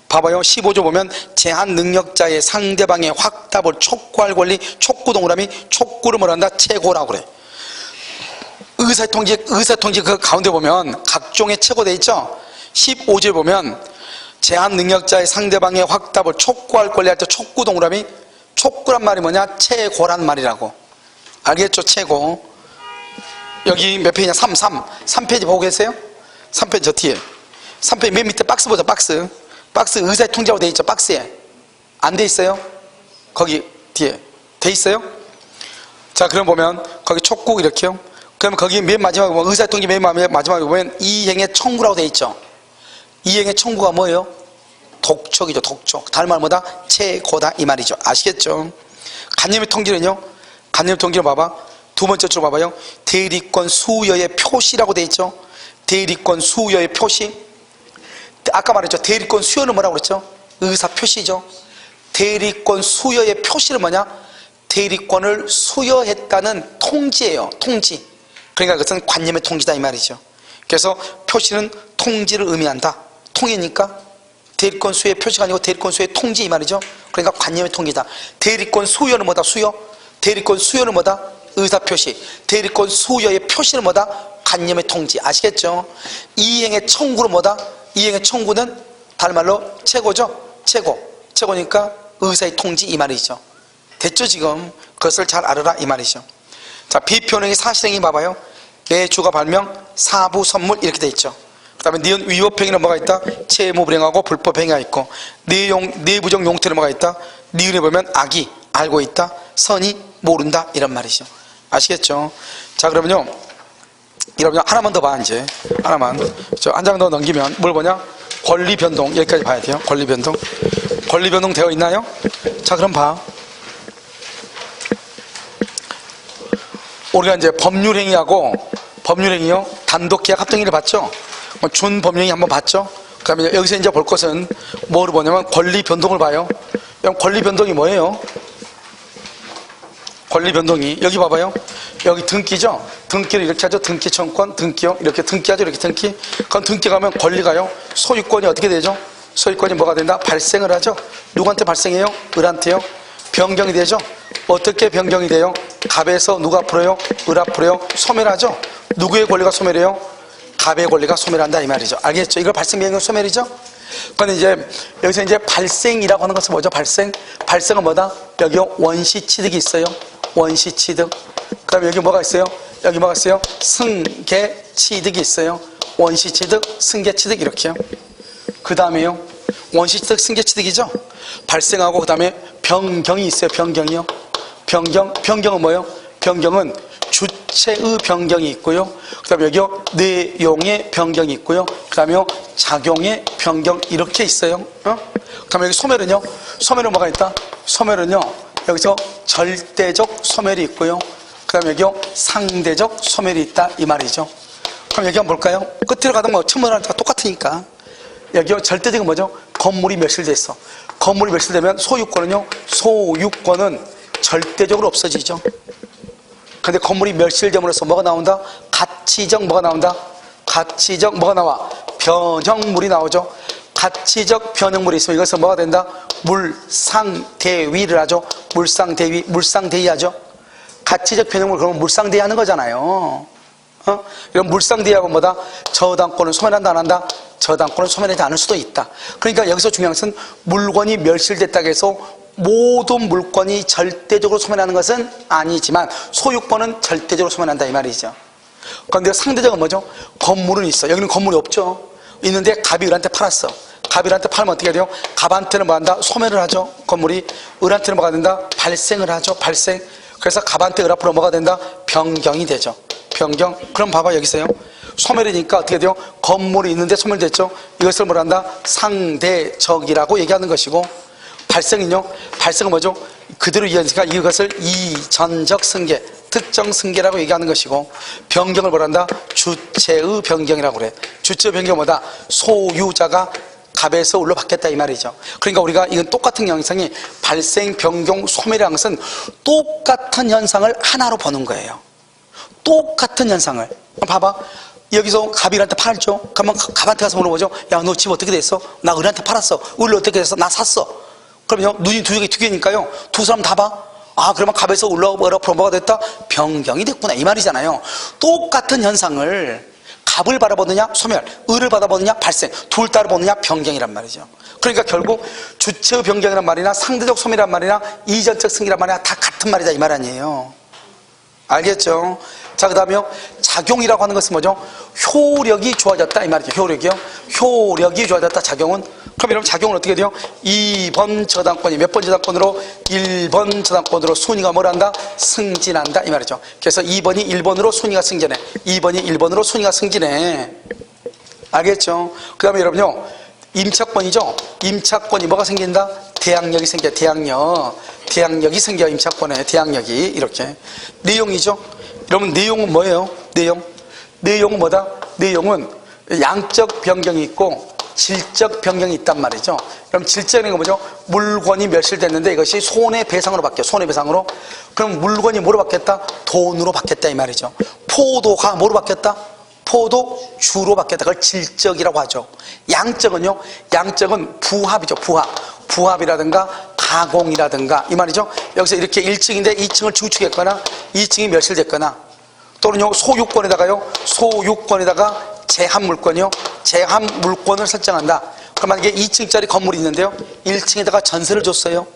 봐봐요. 15조 보면 제한 능력자의 상대방의 확답을 촉구할 권리, 촉구 동그라미, 촉구를 뭐라 한다? 최고라고 그래. 의사통지 그 가운데 보면 각종의 최고되어 있죠. 15조에 보면 제한 능력자의 상대방의 확답을 촉구할 권리 할 때 촉구 동그라미, 촉구란 말이 뭐냐? 최고란 말이라고. 알겠죠? 최고. 여기 몇 페이지냐? 3페이지 보고 계세요? 3페이지 저 뒤에. 3페이지 맨 밑에 박스 보자. 박스 의사의 통지라고 돼 있죠. 박스에 안 돼 있어요? 거기 뒤에 돼 있어요? 자, 그럼 보면 거기 촉구 이렇게요. 그러면 거기 맨 마지막에 보면 의사의 통지 맨 마지막에 보면 이행의 청구라고 돼 있죠. 이행의 청구가 뭐예요? 독촉이죠. 독촉. 다른 말 뭐다? 최고다 이 말이죠. 아시겠죠? 간념의 통지는요. 간념의 통지를 봐봐. 두 번째 줄로 봐봐요. 대리권 수여의 표시라고 돼 있죠. 대리권 수여의 표시. 아까 말했죠. 대리권 수여는 뭐라고 그랬죠? 의사 표시죠. 대리권 수여의 표시는 뭐냐? 대리권을 수여했다는 통지예요. 통지. 그러니까 그것은 관념의 통지다 이 말이죠. 그래서 표시는 통지를 의미한다. 통이니까 대리권 수여의 표시가 아니고 대리권 수여의 통지 이 말이죠. 그러니까 관념의 통지다. 대리권 수여는 뭐다? 수여. 대리권 수여는 뭐다? 의사 표시. 대리권 수여의 표시는 뭐다? 관념의 통지. 아시겠죠? 이행의 청구는 뭐다? 이행의 청구는 다른 말로 최고죠. 최고니까 의사의 통지 이 말이죠. 됐죠? 지금 그것을 잘 알아라 이 말이죠. 자, 비표현행위 사실행위 봐봐요. 매주가 발명 사부 선물 이렇게 돼 있죠. 그 다음에 니은 위법행위는 뭐가 있다? 채무불행하고 불법행위가 있고 내부적 용태는 뭐가 있다? 니은에 보면 악이 알고 있다, 선이 모른다 이런 말이죠. 아시겠죠? 자, 그러면요 여러분 하나만 더 봐. 이제 하나만 한 장 더 넘기면 뭘 보냐? 권리 변동. 여기까지 봐야 돼요. 권리 변동 되어 있나요? 자, 그럼 봐. 우리가 이제 법률행위하고 법률행위요 단독계약 합동행위를 봤죠. 준법령이 한번 봤죠. 그다음에 여기서 이제 볼 것은 뭐를 보냐면 권리 변동을 봐요. 권리 변동이 뭐예요? 권리 변동이 여기 봐봐요. 여기 등기죠. 등기를 이렇게 하죠. 등기 청구권, 등기요. 이렇게 등기하죠. 이렇게 등기. 그럼 등기 가면 권리가요. 소유권이 어떻게 되죠? 소유권이 뭐가 된다? 발생을 하죠. 누구한테 발생해요? 을한테요. 변경이 되죠. 어떻게 변경이 돼요? 갑에서 누가 앞으로요? 을 앞으로요. 소멸하죠. 누구의 권리가 소멸해요? 갑의 권리가 소멸한다 이 말이죠. 알겠죠? 이걸 발생, 변경, 소멸이죠. 그런데 이제 여기서 이제 발생이라고 하는 것은 뭐죠? 발생은 뭐다? 여기 원시 취득이 있어요. 원시 취득. 그다음에 여기 뭐가 있어요? 여기 뭐가 있어요? 승계 취득이 있어요. 원시 취득, 승계 취득 이렇게요. 그 다음에요. 원시 취득, 승계 취득이죠. 발생하고 그 다음에 변경이 있어요. 변경이요. 변경은 뭐예요? 변경은 주체의 변경이 있고요. 그 다음에 여기요. 내용의 변경이 있고요. 그 다음에 작용의 변경 이렇게 있어요. 그 다음에 여기 소멸은요. 소멸은 뭐가 있다? 소멸은요. 여기서 절대적 소멸이 있고요. 그 다음에 여기요. 상대적 소멸이 있다 이 말이죠. 그럼 여기 한번 볼까요? 끝으로 가든 뭐 첨언할 때가 똑같으니까. 여기요. 절대적인 뭐죠? 건물이 멸실됐어. 건물이 멸실되면 소유권은 절대적으로 없어지죠. 근데 건물이 멸실됨으로써 뭐가 나온다? 가치적 뭐가 나온다? 가치적 뭐가 나와? 변형물이 나오죠. 가치적 변형물이 있으면 이것은 뭐가 된다? 물상대위를 하죠. 물상대위 하죠. 가치적 변형물 그러면 물상대위 하는 거잖아요. 이런 물상대위하고 뭐다? 저당권은 소멸한다 안 한다? 저당권은 소멸하지 않을 수도 있다. 그러니까 여기서 중요한 것은 물건이 멸실됐다고 해서 모든 물건이 절대적으로 소멸하는 것은 아니지만 소유권은 절대적으로 소멸한다 이 말이죠. 그런데 상대적은 뭐죠? 건물은 있어. 여기는 건물이 없죠. 있는데 갑이 을한테 팔았어. 갑이 을한테 팔면 어떻게 돼요? 갑한테는 뭐 한다? 소멸을 하죠. 건물이. 을한테는 뭐가 된다? 발생을 하죠. 발생. 그래서 갑한테 을 앞으로 뭐가 된다? 변경이 되죠. 변경. 그럼 봐봐 여기서요. 소멸이니까 어떻게 돼요? 건물이 있는데 소멸됐죠. 이것을 뭐라 한다? 상대적이라고 얘기하는 것이고, 발생은 뭐죠? 그대로 이어지니까 이것을 이전적 승계, 특정 승계라고 얘기하는 것이고, 변경을 뭐란다? 주체의 변경이라고 그래. 주체 변경 뭐다? 소유자가 갑에서 을로 바뀌었다 이 말이죠. 그러니까 우리가 이건 똑같은 현상이 발생, 변경, 소멸이라는 것은 똑같은 현상을 하나로 보는 거예요. 똑같은 현상을. 봐봐. 여기서 갑이한테 팔죠. 그러면 갑한테 가서 물어보죠. 야, 너 집 어떻게 됐어? 나 을한테 팔았어. 을 어떻게 됐어? 나 샀어. 그러면 눈이 두 개니까요. 두 사람 다 봐. 아, 그러면 갑에서 을로 뭐가 됐다? 변경이 됐구나 이 말이잖아요. 똑같은 현상을 갑을 바라보느냐 소멸, 을을 바라보느냐 발생, 둘 다를 보느냐 변경이란 말이죠. 그러니까 결국 주체의 변경이란 말이나 상대적 소멸이란 말이나 이전적 승이란 말이나 다 같은 말이다 이 말 아니에요. 알겠죠? 자, 그 다음에 작용이라고 하는 것은 뭐죠? 효력이 좋아졌다 이 말이죠. 효력이 좋아졌다. 작용은. 그럼 여러분 작용은 어떻게 돼요? 2번 저당권이 몇 번 저당권으로? 1번 저당권으로 순위가 뭘 한다? 승진한다 이 말이죠. 그래서 2번이 1번으로 순위가 승진해. 2번이 1번으로 순위가 승진해. 알겠죠? 그 다음에 여러분요, 임차권이죠. 임차권이 뭐가 생긴다? 대항력이 생겨. 대항력이 생겨. 임차권에 대항력이. 이렇게 내용이죠. 여러분 내용은 뭐예요? 내용은 뭐다? 내용은 양적 변경이 있고 질적 변경이 있단 말이죠. 그럼 질적인 건 뭐죠? 물건이 멸실됐는데 이것이 손해배상으로 바뀌어. 손해배상으로. 그럼 물건이 뭐로 바뀌었다? 돈으로 바뀌었다 이 말이죠. 포도가 뭐로 바뀌었다? 포도주로 바뀌었다. 그걸 질적이라고 하죠. 양적은요? 양적은 부합이죠. 부합이라든가 가공이라든가 이 말이죠. 여기서 이렇게 1층인데 2층을 증축했거나 2층이 멸실됐거나, 또는요 소유권에다가 제한물권이요. 제한물권을 설정한다. 그럼 만약에 2층짜리 건물이 있는데요 1층에다가 전세를 줬어요.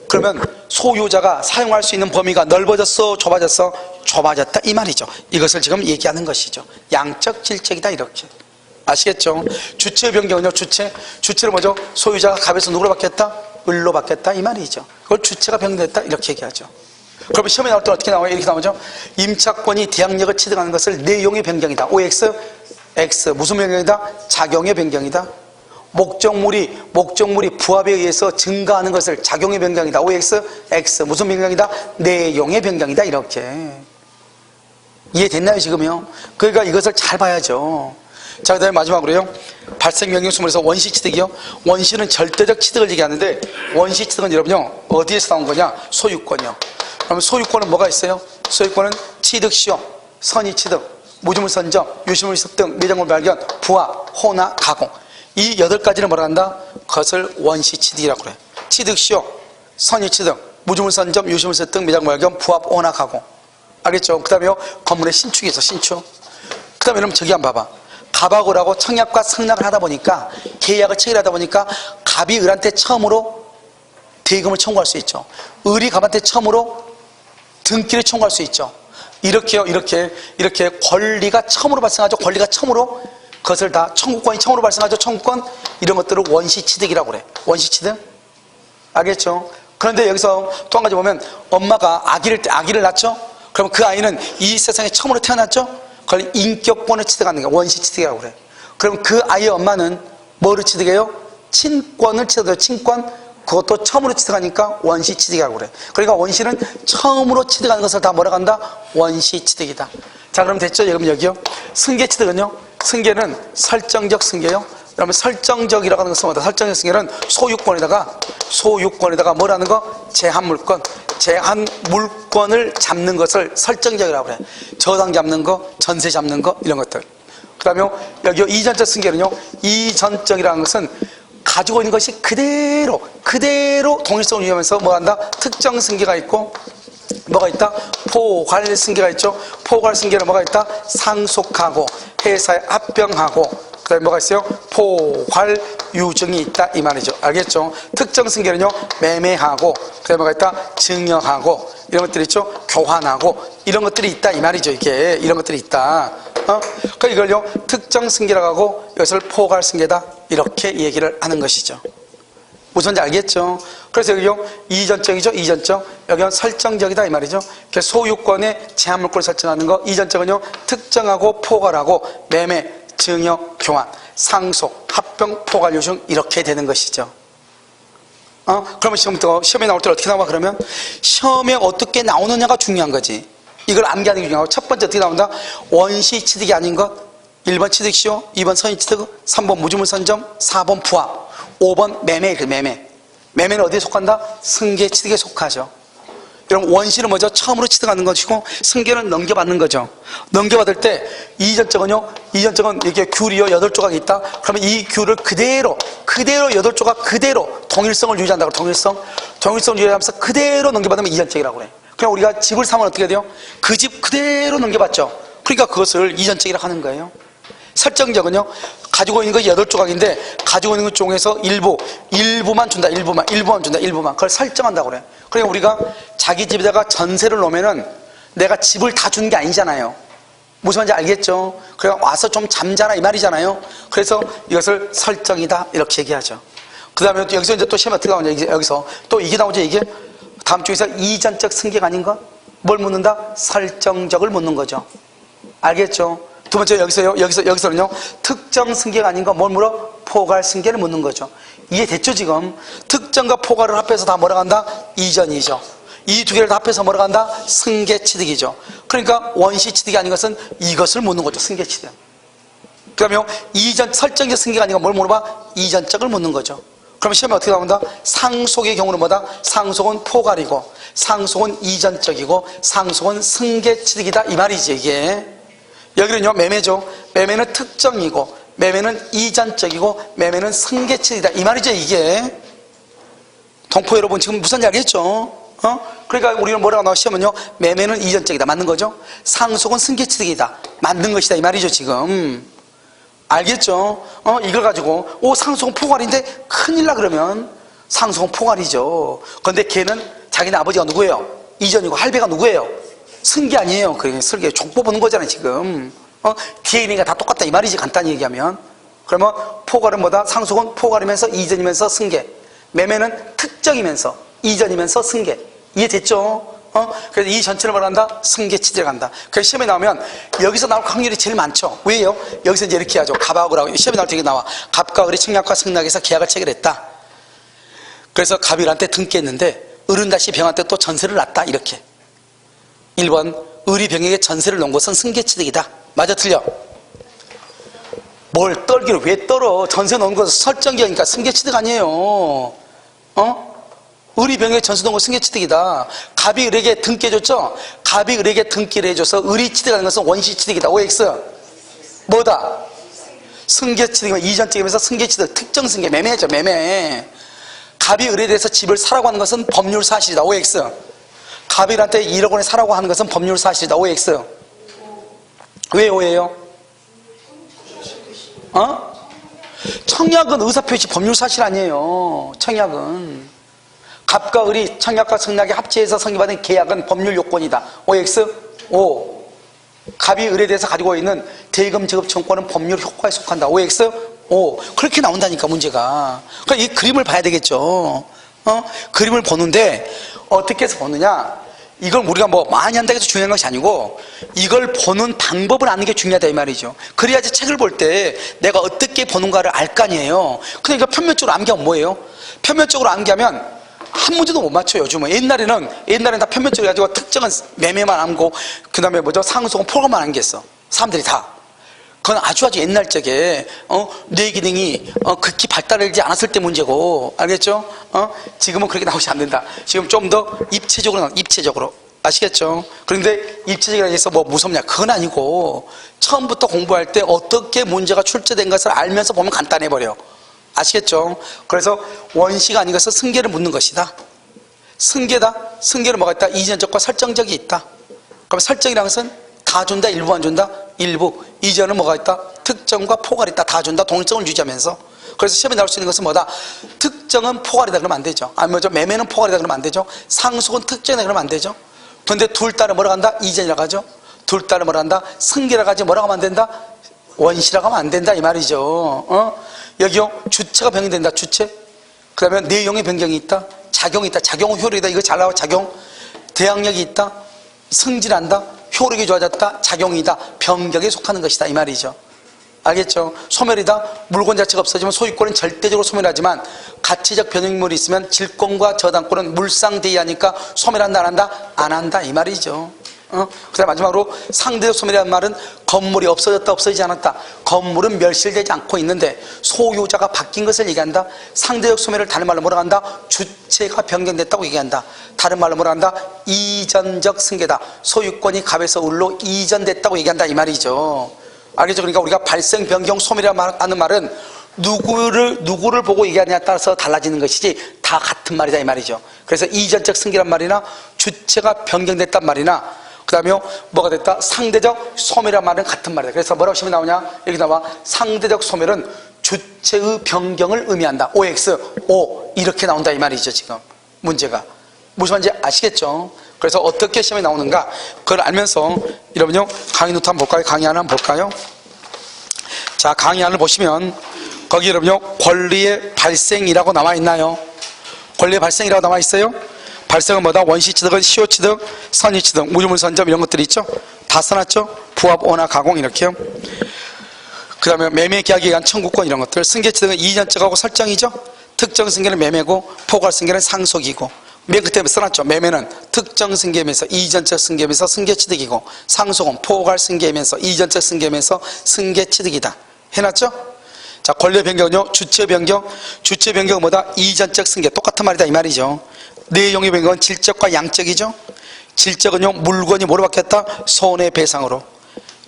그러면 소유자가 사용할 수 있는 범위가 넓어졌어 좁아졌어? 좁아졌다 이 말이죠. 이것을 지금 얘기하는 것이죠. 양적 질적이다 이렇게. 아시겠죠? 주체의 변경은요, 주체를 뭐죠? 소유자가 갑에서 누구로 바뀌었다? 을로 바뀌었다 이 말이죠. 그걸 주체가 변경됐다 이렇게 얘기하죠. 그러면 시험에 나올 때 어떻게 나와요? 이렇게 나오죠. 임차권이 대항력을 취득하는 것을 내용의 변경이다. OX, X 무슨 변경이다? 작용의 변경이다. 목적물이 부합에 의해서 증가하는 것을 작용의 변경이다. OX, X 무슨 변경이다? 내용의 변경이다. 이렇게 이해됐나요 지금요? 그러니까 이것을 잘 봐야죠. 자, 그 다음에 마지막으로요, 발생 변경 소멸에서 원시 취득이요. 원시는 절대적 취득을 얘기하는데 원시 취득은 여러분요 어디에서 나온 거냐? 소유권이요. 그러면 소유권은 뭐가 있어요? 소유권은 취득시효, 선의 취득, 무주물 선점, 유실물 습등, 매장물 발견, 부합, 호나, 가공. 이 8가지를 뭐라 한다? 그것을 원시 취득이라고 그래. 취득시효, 선의 취득, 무주물 선점, 유실물 습등, 매장물 발견, 부합, 호나, 가공. 알겠죠? 그 다음에요 건물의 신축이 있어. 신축. 그 다음에 여러분 저기 한번 봐봐. 갑하고 을하고 청약과 승낙을 하다 보니까, 계약을 체결하다 보니까 갑이 을한테 처음으로 대금을 청구할 수 있죠. 을이 갑한테 처음으로 등기를 청구할 수 있죠. 이렇게요, 이렇게 권리가 처음으로 발생하죠. 권리가 처음으로, 그것을 다 청구권이 처음으로 발생하죠. 청구권, 이런 것들을 원시 취득이라고 그래. 원시 취득. 알겠죠? 그런데 여기서 또 한 가지 보면, 엄마가 아기를 낳죠. 그럼 그 아이는 이 세상에 처음으로 태어났죠. 그걸 인격권을 취득하는 게 원시 취득이라고 그래. 그럼 그 아이의 엄마는 뭐를 취득해요? 친권을 취득해요. 친권. 그것도 처음으로 취득하니까 원시 취득이라고 그래. 그러니까 원시는 처음으로 취득하는 것을 다 뭐라고 한다? 원시 취득이다. 자, 그럼 됐죠? 그럼 여기요. 승계 취득은요? 승계는 설정적 승계요. 그러면 설정적이라고 하는 것은 뭐다? 설정적 승계는 소유권에다가 뭐라는 거? 제한물권을 잡는 것을 설정적이라고 그래. 저당 잡는 거, 전세 잡는 거, 이런 것들. 그 다음에 여기 이전적 승계는요, 이전적이라는 것은 가지고 있는 것이 그대로 동일성을 유지하면서 뭐 한다? 특정 승계가 있고, 뭐가 있다? 포괄 승계가 있죠. 포괄 승계는 뭐가 있다? 상속하고, 회사에 합병하고, 그 다음에 뭐가 있어요? 포괄 유증이 있다 이 말이죠. 알겠죠? 특정 승계는요, 매매하고, 그 다음에 뭐가 있다? 증여하고, 이런 것들이 있죠. 교환하고, 이런 것들이 있다 이 말이죠. 이게 이런 것들이 있다. 그러니까 이걸요 특정 승계라고 하고, 이것을 포괄 승계다 이렇게 얘기를 하는 것이죠. 무슨지 알겠죠? 그래서 여기요 이전적이죠. 이전적. 여기는 설정적이다 이 말이죠. 소유권의 제한물권을 설정하는 거. 이전적은요 특정하고 포괄하고, 매매, 증여, 교환, 상속, 합병, 포괄, 유증 이렇게 되는 것이죠. 그러면 지금부터 시험에 나올 때 어떻게 나와? 그러면 시험에 어떻게 나오느냐가 중요한 거지. 이걸 암기하는 게 중요하고, 첫 번째 어떻게 나온다? 원시 취득이 아닌 것. 1번 취득시효, 2번 선의 취득, 3번 무주물 선점, 4번 부합, 5번 매매. 매매는 어디에 속한다? 승계 취득에 속하죠. 여러분, 원시는 뭐죠? 처음으로 취득하는 것이고, 승계는 넘겨받는 거죠. 넘겨받을 때 이전적은요, 이전적은 이게 귤이요 8조각이 있다. 그러면 이 귤을 그대로 8조각 그대로 동일성을 유지한다고. 동일성을 유지하면서 그대로 넘겨받으면 이전적이라고 그래. 그럼 우리가 집을 사면 어떻게 돼요? 그 집 그대로 넘겨받죠. 그러니까 그것을 이전적이라고 하는 거예요. 설정적은요, 가지고 있는 것이 8조각인데 가지고 있는 것 중에서 일부만 준다. 일부만 준다. 그걸 설정한다고 그래요. 그러니까 우리가 자기 집에다가 전세를 놓으면은 내가 집을 다 준 게 아니잖아요. 무슨 말인지 알겠죠? 그냥 와서 좀 잠자라 이 말이잖아요. 그래서 이것을 설정이다 이렇게 얘기하죠. 그 다음에 여기서 이제 또 시험에 어떻게 나오냐. 여기서 또 이게 나오죠. 이게 다음 중에서 이전적 승계가 아닌가? 뭘 묻는다? 설정적을 묻는 거죠. 알겠죠? 두 번째 여기서는요, 특정 승계가 아닌가? 뭘 물어? 포괄 승계를 묻는 거죠. 이해됐죠 지금? 특정과 포괄을 합해서 다 뭐라 간다? 이전이죠. 이 두 개를 다 합해서 뭐라 간다? 승계 취득이죠. 그러니까 원시 취득이 아닌 것은 이것을 묻는 거죠. 승계 취득. 그 다음에 이전 설정적 승계가 아닌가? 뭘 물어봐? 이전적을 묻는 거죠. 그럼 시험에 어떻게 나온다? 상속의 경우는 뭐다? 상속은 포괄이고, 상속은 이전적이고, 상속은 승계 취득이다 이 말이지 이게. 여기는요, 매매죠. 매매는 특정이고, 매매는 이전적이고, 매매는 승계 취득이다 이 말이죠 이게. 동포 여러분 지금 무슨 이야기 알겠죠? 그러니까 우리는 뭐라고 나와? 시험은요, 매매는 이전적이다 맞는 거죠. 상속은 승계 취득이다 맞는 것이다 이 말이죠 지금. 알겠죠? 이걸 가지고 상속은 포괄인데 큰일 나 그러면 상속은 포괄이죠. 그런데 걔는 자기네 아버지가 누구예요? 이전이고 할배가 누구예요? 승계 아니에요. 그게 설계 족보 보는 거잖아요 지금. DNA가 다 똑같다 이 말이지 간단히 얘기하면. 그러면 포괄은 뭐다? 상속은 포괄이면서 이전이면서 승계, 매매는 특정이면서 이전이면서 승계. 이해됐죠? 그래서 이 전체를 말한다? 승계 취득을 한다. 그래서 시험에 나오면 여기서 나올 확률이 제일 많죠. 왜요? 여기서 이제 이렇게 하죠. 갑하고 을하고 시험에 나올 때 이게 나와. 갑과 을이 청약과 승낙에서 계약을 체결했다. 그래서 갑이 을한테 등기했는데 을은 다시 병한테 또 전세를 놨다 이렇게. 1번 을이 병에게 전세를 놓은 것은 승계 취득이다. 맞아 틀려? 뭘 떨기를 왜 떨어? 전세 놓은 것은 설정기니까 승계 취득 아니에요. 을이 병에게 전세 놓은 것은 승계 취득이다. 갑이 을에게 등기해줬죠? 갑이 을에게 등기를 해줘서 을이 취득하는 것은 원시 취득이다. OX 뭐다? 승계 취득이면 이전적이면서 승계 취득, 특정 승계, 매매죠 매매. 갑이 을에 대해서 집을 사라고 하는 것은 법률 사실이다. OX 갑이 을한테 1억 원에 사라고 하는 것은 법률 사실이다. OX 왜 오해요? 청약은 의사표시 법률 사실 아니에요. 청약은 갑과 을이 청약과 승낙에 합치해서 성립받은 계약은 법률 요건이다. OX O 갑이 을에 대해서 가지고 있는 대금 지급 청구권은 법률 효과에 속한다. OX O 그렇게 나온다니까 문제가. 그러니까 이 그림을 봐야 되겠죠. 그림을 보는데 어떻게 해서 보느냐, 이걸 우리가 뭐 많이 한다고 해서 중요한 것이 아니고 이걸 보는 방법을 아는 게 중요하다 이 말이죠. 그래야지 책을 볼 때 내가 어떻게 보는가를 알 거 아니에요. 그러니까 편면적으로 암기하면 뭐예요? 편면적으로 암기하면 한 문제도 못 맞춰요. 요즘은. 옛날에는 다 편면적으로 가지고 특정한 매매만 암고 그 다음에 뭐죠? 상속은 포괄만 암기했어. 사람들이 다. 그건 아주 옛날 적에 뇌 기능이 극히 발달하지 않았을 때 문제고, 알겠죠? 지금은 그렇게 나오지 않는다. 지금 좀 더 입체적으로 아시겠죠? 그런데 입체적이라고 해서 뭐 무섭냐? 그건 아니고 처음부터 공부할 때 어떻게 문제가 출제된 것을 알면서 보면 간단해버려. 아시겠죠? 그래서 원시가 아닌 것은 승계를 묻는 것이다. 승계다. 승계는 뭐가 있다? 이전적과 설정적이 있다. 그럼 설정이라는 것은 다 준다, 일부만 준다? 일부. 이전은 뭐가 있다? 특정과 포괄이 있다. 다 준다. 동일성을 유지하면서. 그래서 시험에 나올 수 있는 것은 뭐다? 특정은 포괄이다 그러면 안 되죠. 아니면 매매는 포괄이다 그러면 안 되죠. 상속은 특정이다 그러면 안 되죠. 근데 둘 따라 뭐라고 한다? 이전이라고 하죠. 둘 따라 뭐라고 한다? 승계라고 하지 뭐라고 하면 안 된다? 원시라고 하면 안 된다 이 말이죠. 여기요, 주체가 변경된다. 주체. 그 다음에 내용의 변경이 있다. 작용이 있다. 작용 효력이다. 이거 잘 나와. 작용. 대항력이 있다. 승진한다. 효력이 좋아졌다. 작용이다. 변경에 속하는 것이다 이 말이죠. 알겠죠? 소멸이다. 물건 자체가 없어지면 소유권은 절대적으로 소멸하지만 가치적 변형물이 있으면 질권과 저당권은 물상대의하니까 소멸한다 안 한다? 안 한다 이 말이죠. 그 다음 마지막으로 상대적 소멸이라는 말은 건물이 없어졌다 없어지지 않았다. 건물은 멸실되지 않고 있는데 소유자가 바뀐 것을 얘기한다. 상대적 소멸을 다른 말로 뭐라 한다? 주체가 변경됐다고 얘기한다. 다른 말로 뭐라 한다? 이전적 승계다. 소유권이 갑에서 을로 이전됐다고 얘기한다 이 말이죠. 알겠죠? 그러니까 우리가 발생, 변경, 소멸이라는 말은 누구를 보고 얘기하느냐에 따라서 달라지는 것이지 다 같은 말이다 이 말이죠. 그래서 이전적 승계란 말이나 주체가 변경됐단 말이나 그 다음에 뭐가 됐다? 상대적 소멸이란 말은 같은 말이다. 그래서 뭐라고 시험이 나오냐? 여기 나와 상대적 소멸은 주체의 변경을 의미한다. OX, O 이렇게 나온다 이 말이죠. 지금 문제가 무슨 말인지 아시겠죠? 그래서 어떻게 시험이 나오는가 그걸 알면서 여러분요 강의 노트 한번 볼까요? 강의 하나 한번 볼까요? 자, 강의 안을 보시면 거기 여러분요 권리의 발생이라고 나와 있나요? 권리의 발생이라고 나와 있어요? 발생은 뭐다? 원시취득은 시효취득, 선의취득, 무주물선점 이런 것들이 있죠? 다 써놨죠? 부합, 오나, 가공 이렇게요. 그 다음에 매매계약에 의한 청구권 이런 것들. 승계취득은 이전적하고 설정이죠? 특정 승계는 매매고 포괄 승계는 상속이고 맨 끝에 써놨죠? 매매는 특정 승계면서 이전적 승계면서 승계취득이고 상속은 포괄 승계면서 이전적 승계면서 승계취득이다. 해놨죠? 자, 권리 변경은요 주체 변경. 주체 변경은 뭐다? 이전적 승계. 똑같은 말이다 이 말이죠. 내용의 변경은 질적과 양적이죠. 질적은요 물건이 뭐로 바뀌었다? 손해배상으로.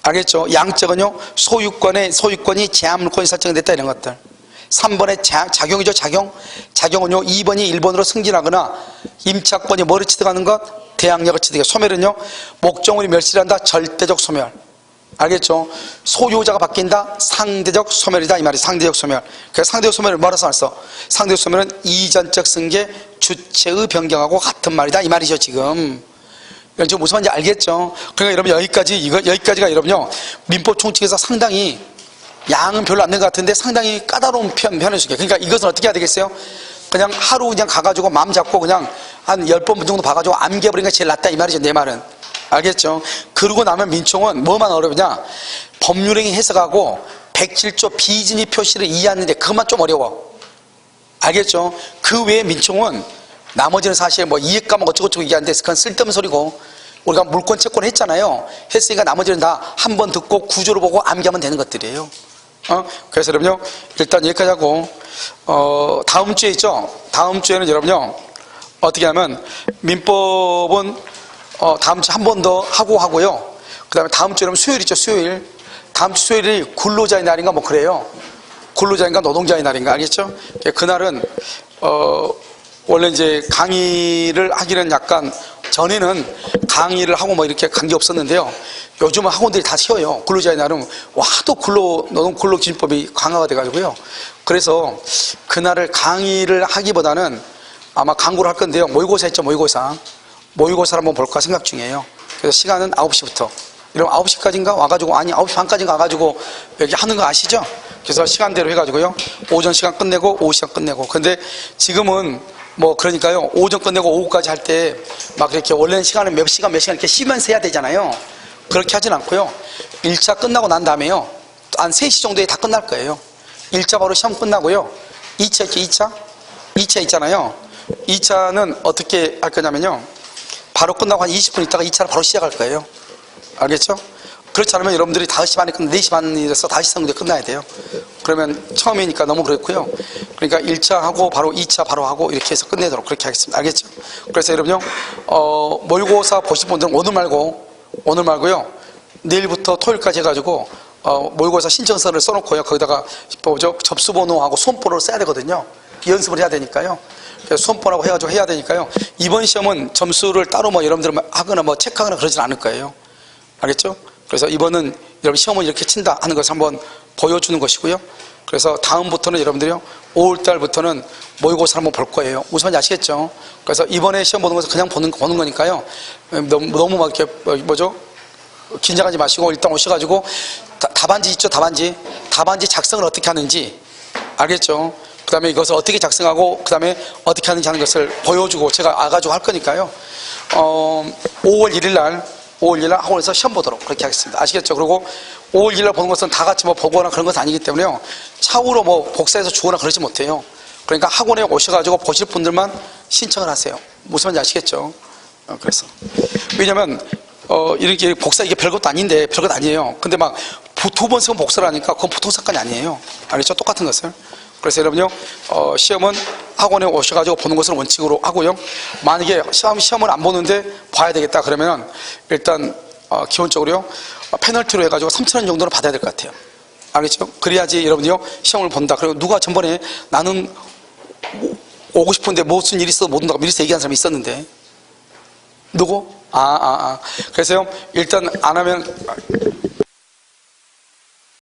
알겠죠? 양적은요 소유권이 제한물권이 설정됐다 이런 것들. 3번의 작용이죠. 작용은요 2번이 1번으로 승진하거나 임차권이 뭐를 취득하는 것? 대항력을 취득해. 소멸은요 목적물이 멸실한다. 절대적 소멸. 알겠죠? 소유자가 바뀐다. 상대적 소멸이다 이 말이 상대적 소멸. 그래서 상대적 소멸을 뭐라 써놨어? 상대적 소멸은 이전적 승계 주체의 변경하고 같은 말이다 이 말이죠. 지금 무슨 말인지 알겠죠? 그러니까 여러분 여기까지가 여러분요 민법 총칙에서 상당히 양은 별로 안 된 것 같은데 상당히 까다로운 편이죠. 그러니까 이것은 어떻게 해야 되겠어요? 그냥 하루 그냥 가가지고 마음 잡고 그냥 한 10번 정도 봐가지고 암기해버리는 게 제일 낫다 이 말이죠. 내 말은 알겠죠? 그러고 나면 민총은 뭐만 어렵냐? 법률행위 해석하고 107조 비진입 표시를 이해하는데 그것만 좀 어려워. 알겠죠? 그 외에 민총은 나머지는 사실 뭐 이해가만 어쩌고저쩌고 얘기하는데 그건 쓸데없는 소리고 우리가 물권 채권 했잖아요. 했으니까 나머지는 다 한 번 듣고 구조를 보고 암기하면 되는 것들이에요. 그래서 여러분요 일단 여기까지 하고 다음 주에 있죠. 다음 주에는 여러분요 어떻게 하면 민법은 다음 주에 한 번 더 하고요. 그 다음에 다음 주에 수요일 있죠. 수요일. 다음 주 수요일이 근로자의 날인가 뭐 그래요. 근로자인가 노동자의 날인가 알겠죠? 그날은 원래 이제 강의를 하기는 약간 전에는 강의를 하고 뭐 이렇게 관계 없었는데요. 요즘은 학원들이 다 쉬어요. 근로자의 날은 하도 노동 근로기준법이 강화가 돼가지고요. 그래서 그날을 강의를 하기보다는 아마 강구를 할 건데요. 모의고사 있죠. 모의고사를 한번 볼까 생각 중이에요. 그래서 시간은 9시부터. 이러면 9시까지인가 와가지고, 아니 9시 반까지인가 와가지고 여기 하는 거 아시죠? 그래서 시간대로 해가지고요. 오전 시간 끝내고 오후 시간 끝내고. 근데 지금은 뭐 그러니까요. 오전 끝내고 오후까지 할 때 막 이렇게 원래는 시간을 몇 시간 이렇게 쉬면서 해야 되잖아요. 그렇게 하진 않고요. 1차 끝나고 난 다음에요. 한 3시 정도에 다 끝날 거예요. 1차 바로 시험 끝나고요. 2차 있잖아요. 2차는 어떻게 할 거냐면요. 바로 끝나고 한 20분 있다가 2차를 바로 시작할 거예요. 알겠죠? 그렇지 않으면 여러분들이 5시 반에 끝나 4시 반이라서 5시 정도에 끝나야 돼요. 그러면 처음이니까 너무 그렇고요. 그러니까 1차 하고 바로 2차 바로 하고 이렇게 해서 끝내도록 그렇게 하겠습니다. 알겠죠? 그래서 여러분요 모의고사 보실 분들은 오늘 말고요. 내일부터 토요일까지 해가지고 모의고사 신청서를 써놓고요. 거기다가 접수번호하고 수험번호를 써야 되거든요. 연습을 해야 되니까요. 수험번호하고 해가지고 해야 되니까요. 이번 시험은 점수를 따로 뭐 여러분들 하거나 뭐 체크하거나 그러진 않을 거예요. 알겠죠? 그래서 이번은 여러분 시험을 이렇게 친다 하는 것을 한번 보여주는 것이고요. 그래서 다음부터는 여러분들이요 5월달부터는 모의고사를 한번 볼 거예요. 무슨 말인지 아시겠죠? 그래서 이번에 시험 보는 것은 그냥 보는 거니까요. 너무 막 이렇게 긴장하지 마시고 일단 오셔가지고 답안지 있죠? 답안지 작성을 어떻게 하는지 알겠죠? 그 다음에 이것을 어떻게 작성하고 그 다음에 어떻게 하는지 하는 것을 보여주고 제가 와가지고 할 거니까요. 5월 5월 1일 날 학원에서 시험 보도록 그렇게 하겠습니다. 아시겠죠? 그리고 5월 1일 날 보는 것은 다 같이 뭐 보거나 그런 것은 아니기 때문에요. 차후로 뭐 복사해서 주거나 그러지 못해요. 그러니까 학원에 오셔가지고 보실 분들만 신청을 하세요. 무슨 말인지 아시겠죠? 그래서. 왜냐면, 이렇게 복사 이게 별것도 아닌데, 별것 아니에요. 근데 막 두 번 쓰면 복사를 하니까 그건 보통 사건이 아니에요. 알겠죠? 똑같은 것을. 그래서 여러분요, 시험은 학원에 오셔가지고 보는 것을 원칙으로 하고요. 만약에 시험을 안 보는데 봐야 되겠다 그러면 일단, 기본적으로요, 페널티로 해가지고 3,000원 정도는 받아야 될 것 같아요. 알겠죠? 그래야지 여러분이요, 시험을 본다. 그리고 누가 전번에 나는 오고 싶은데 무슨 일이 있어도 못 온다고 미리서 얘기한 사람이 있었는데. 누구? 그래서요, 일단 안 하면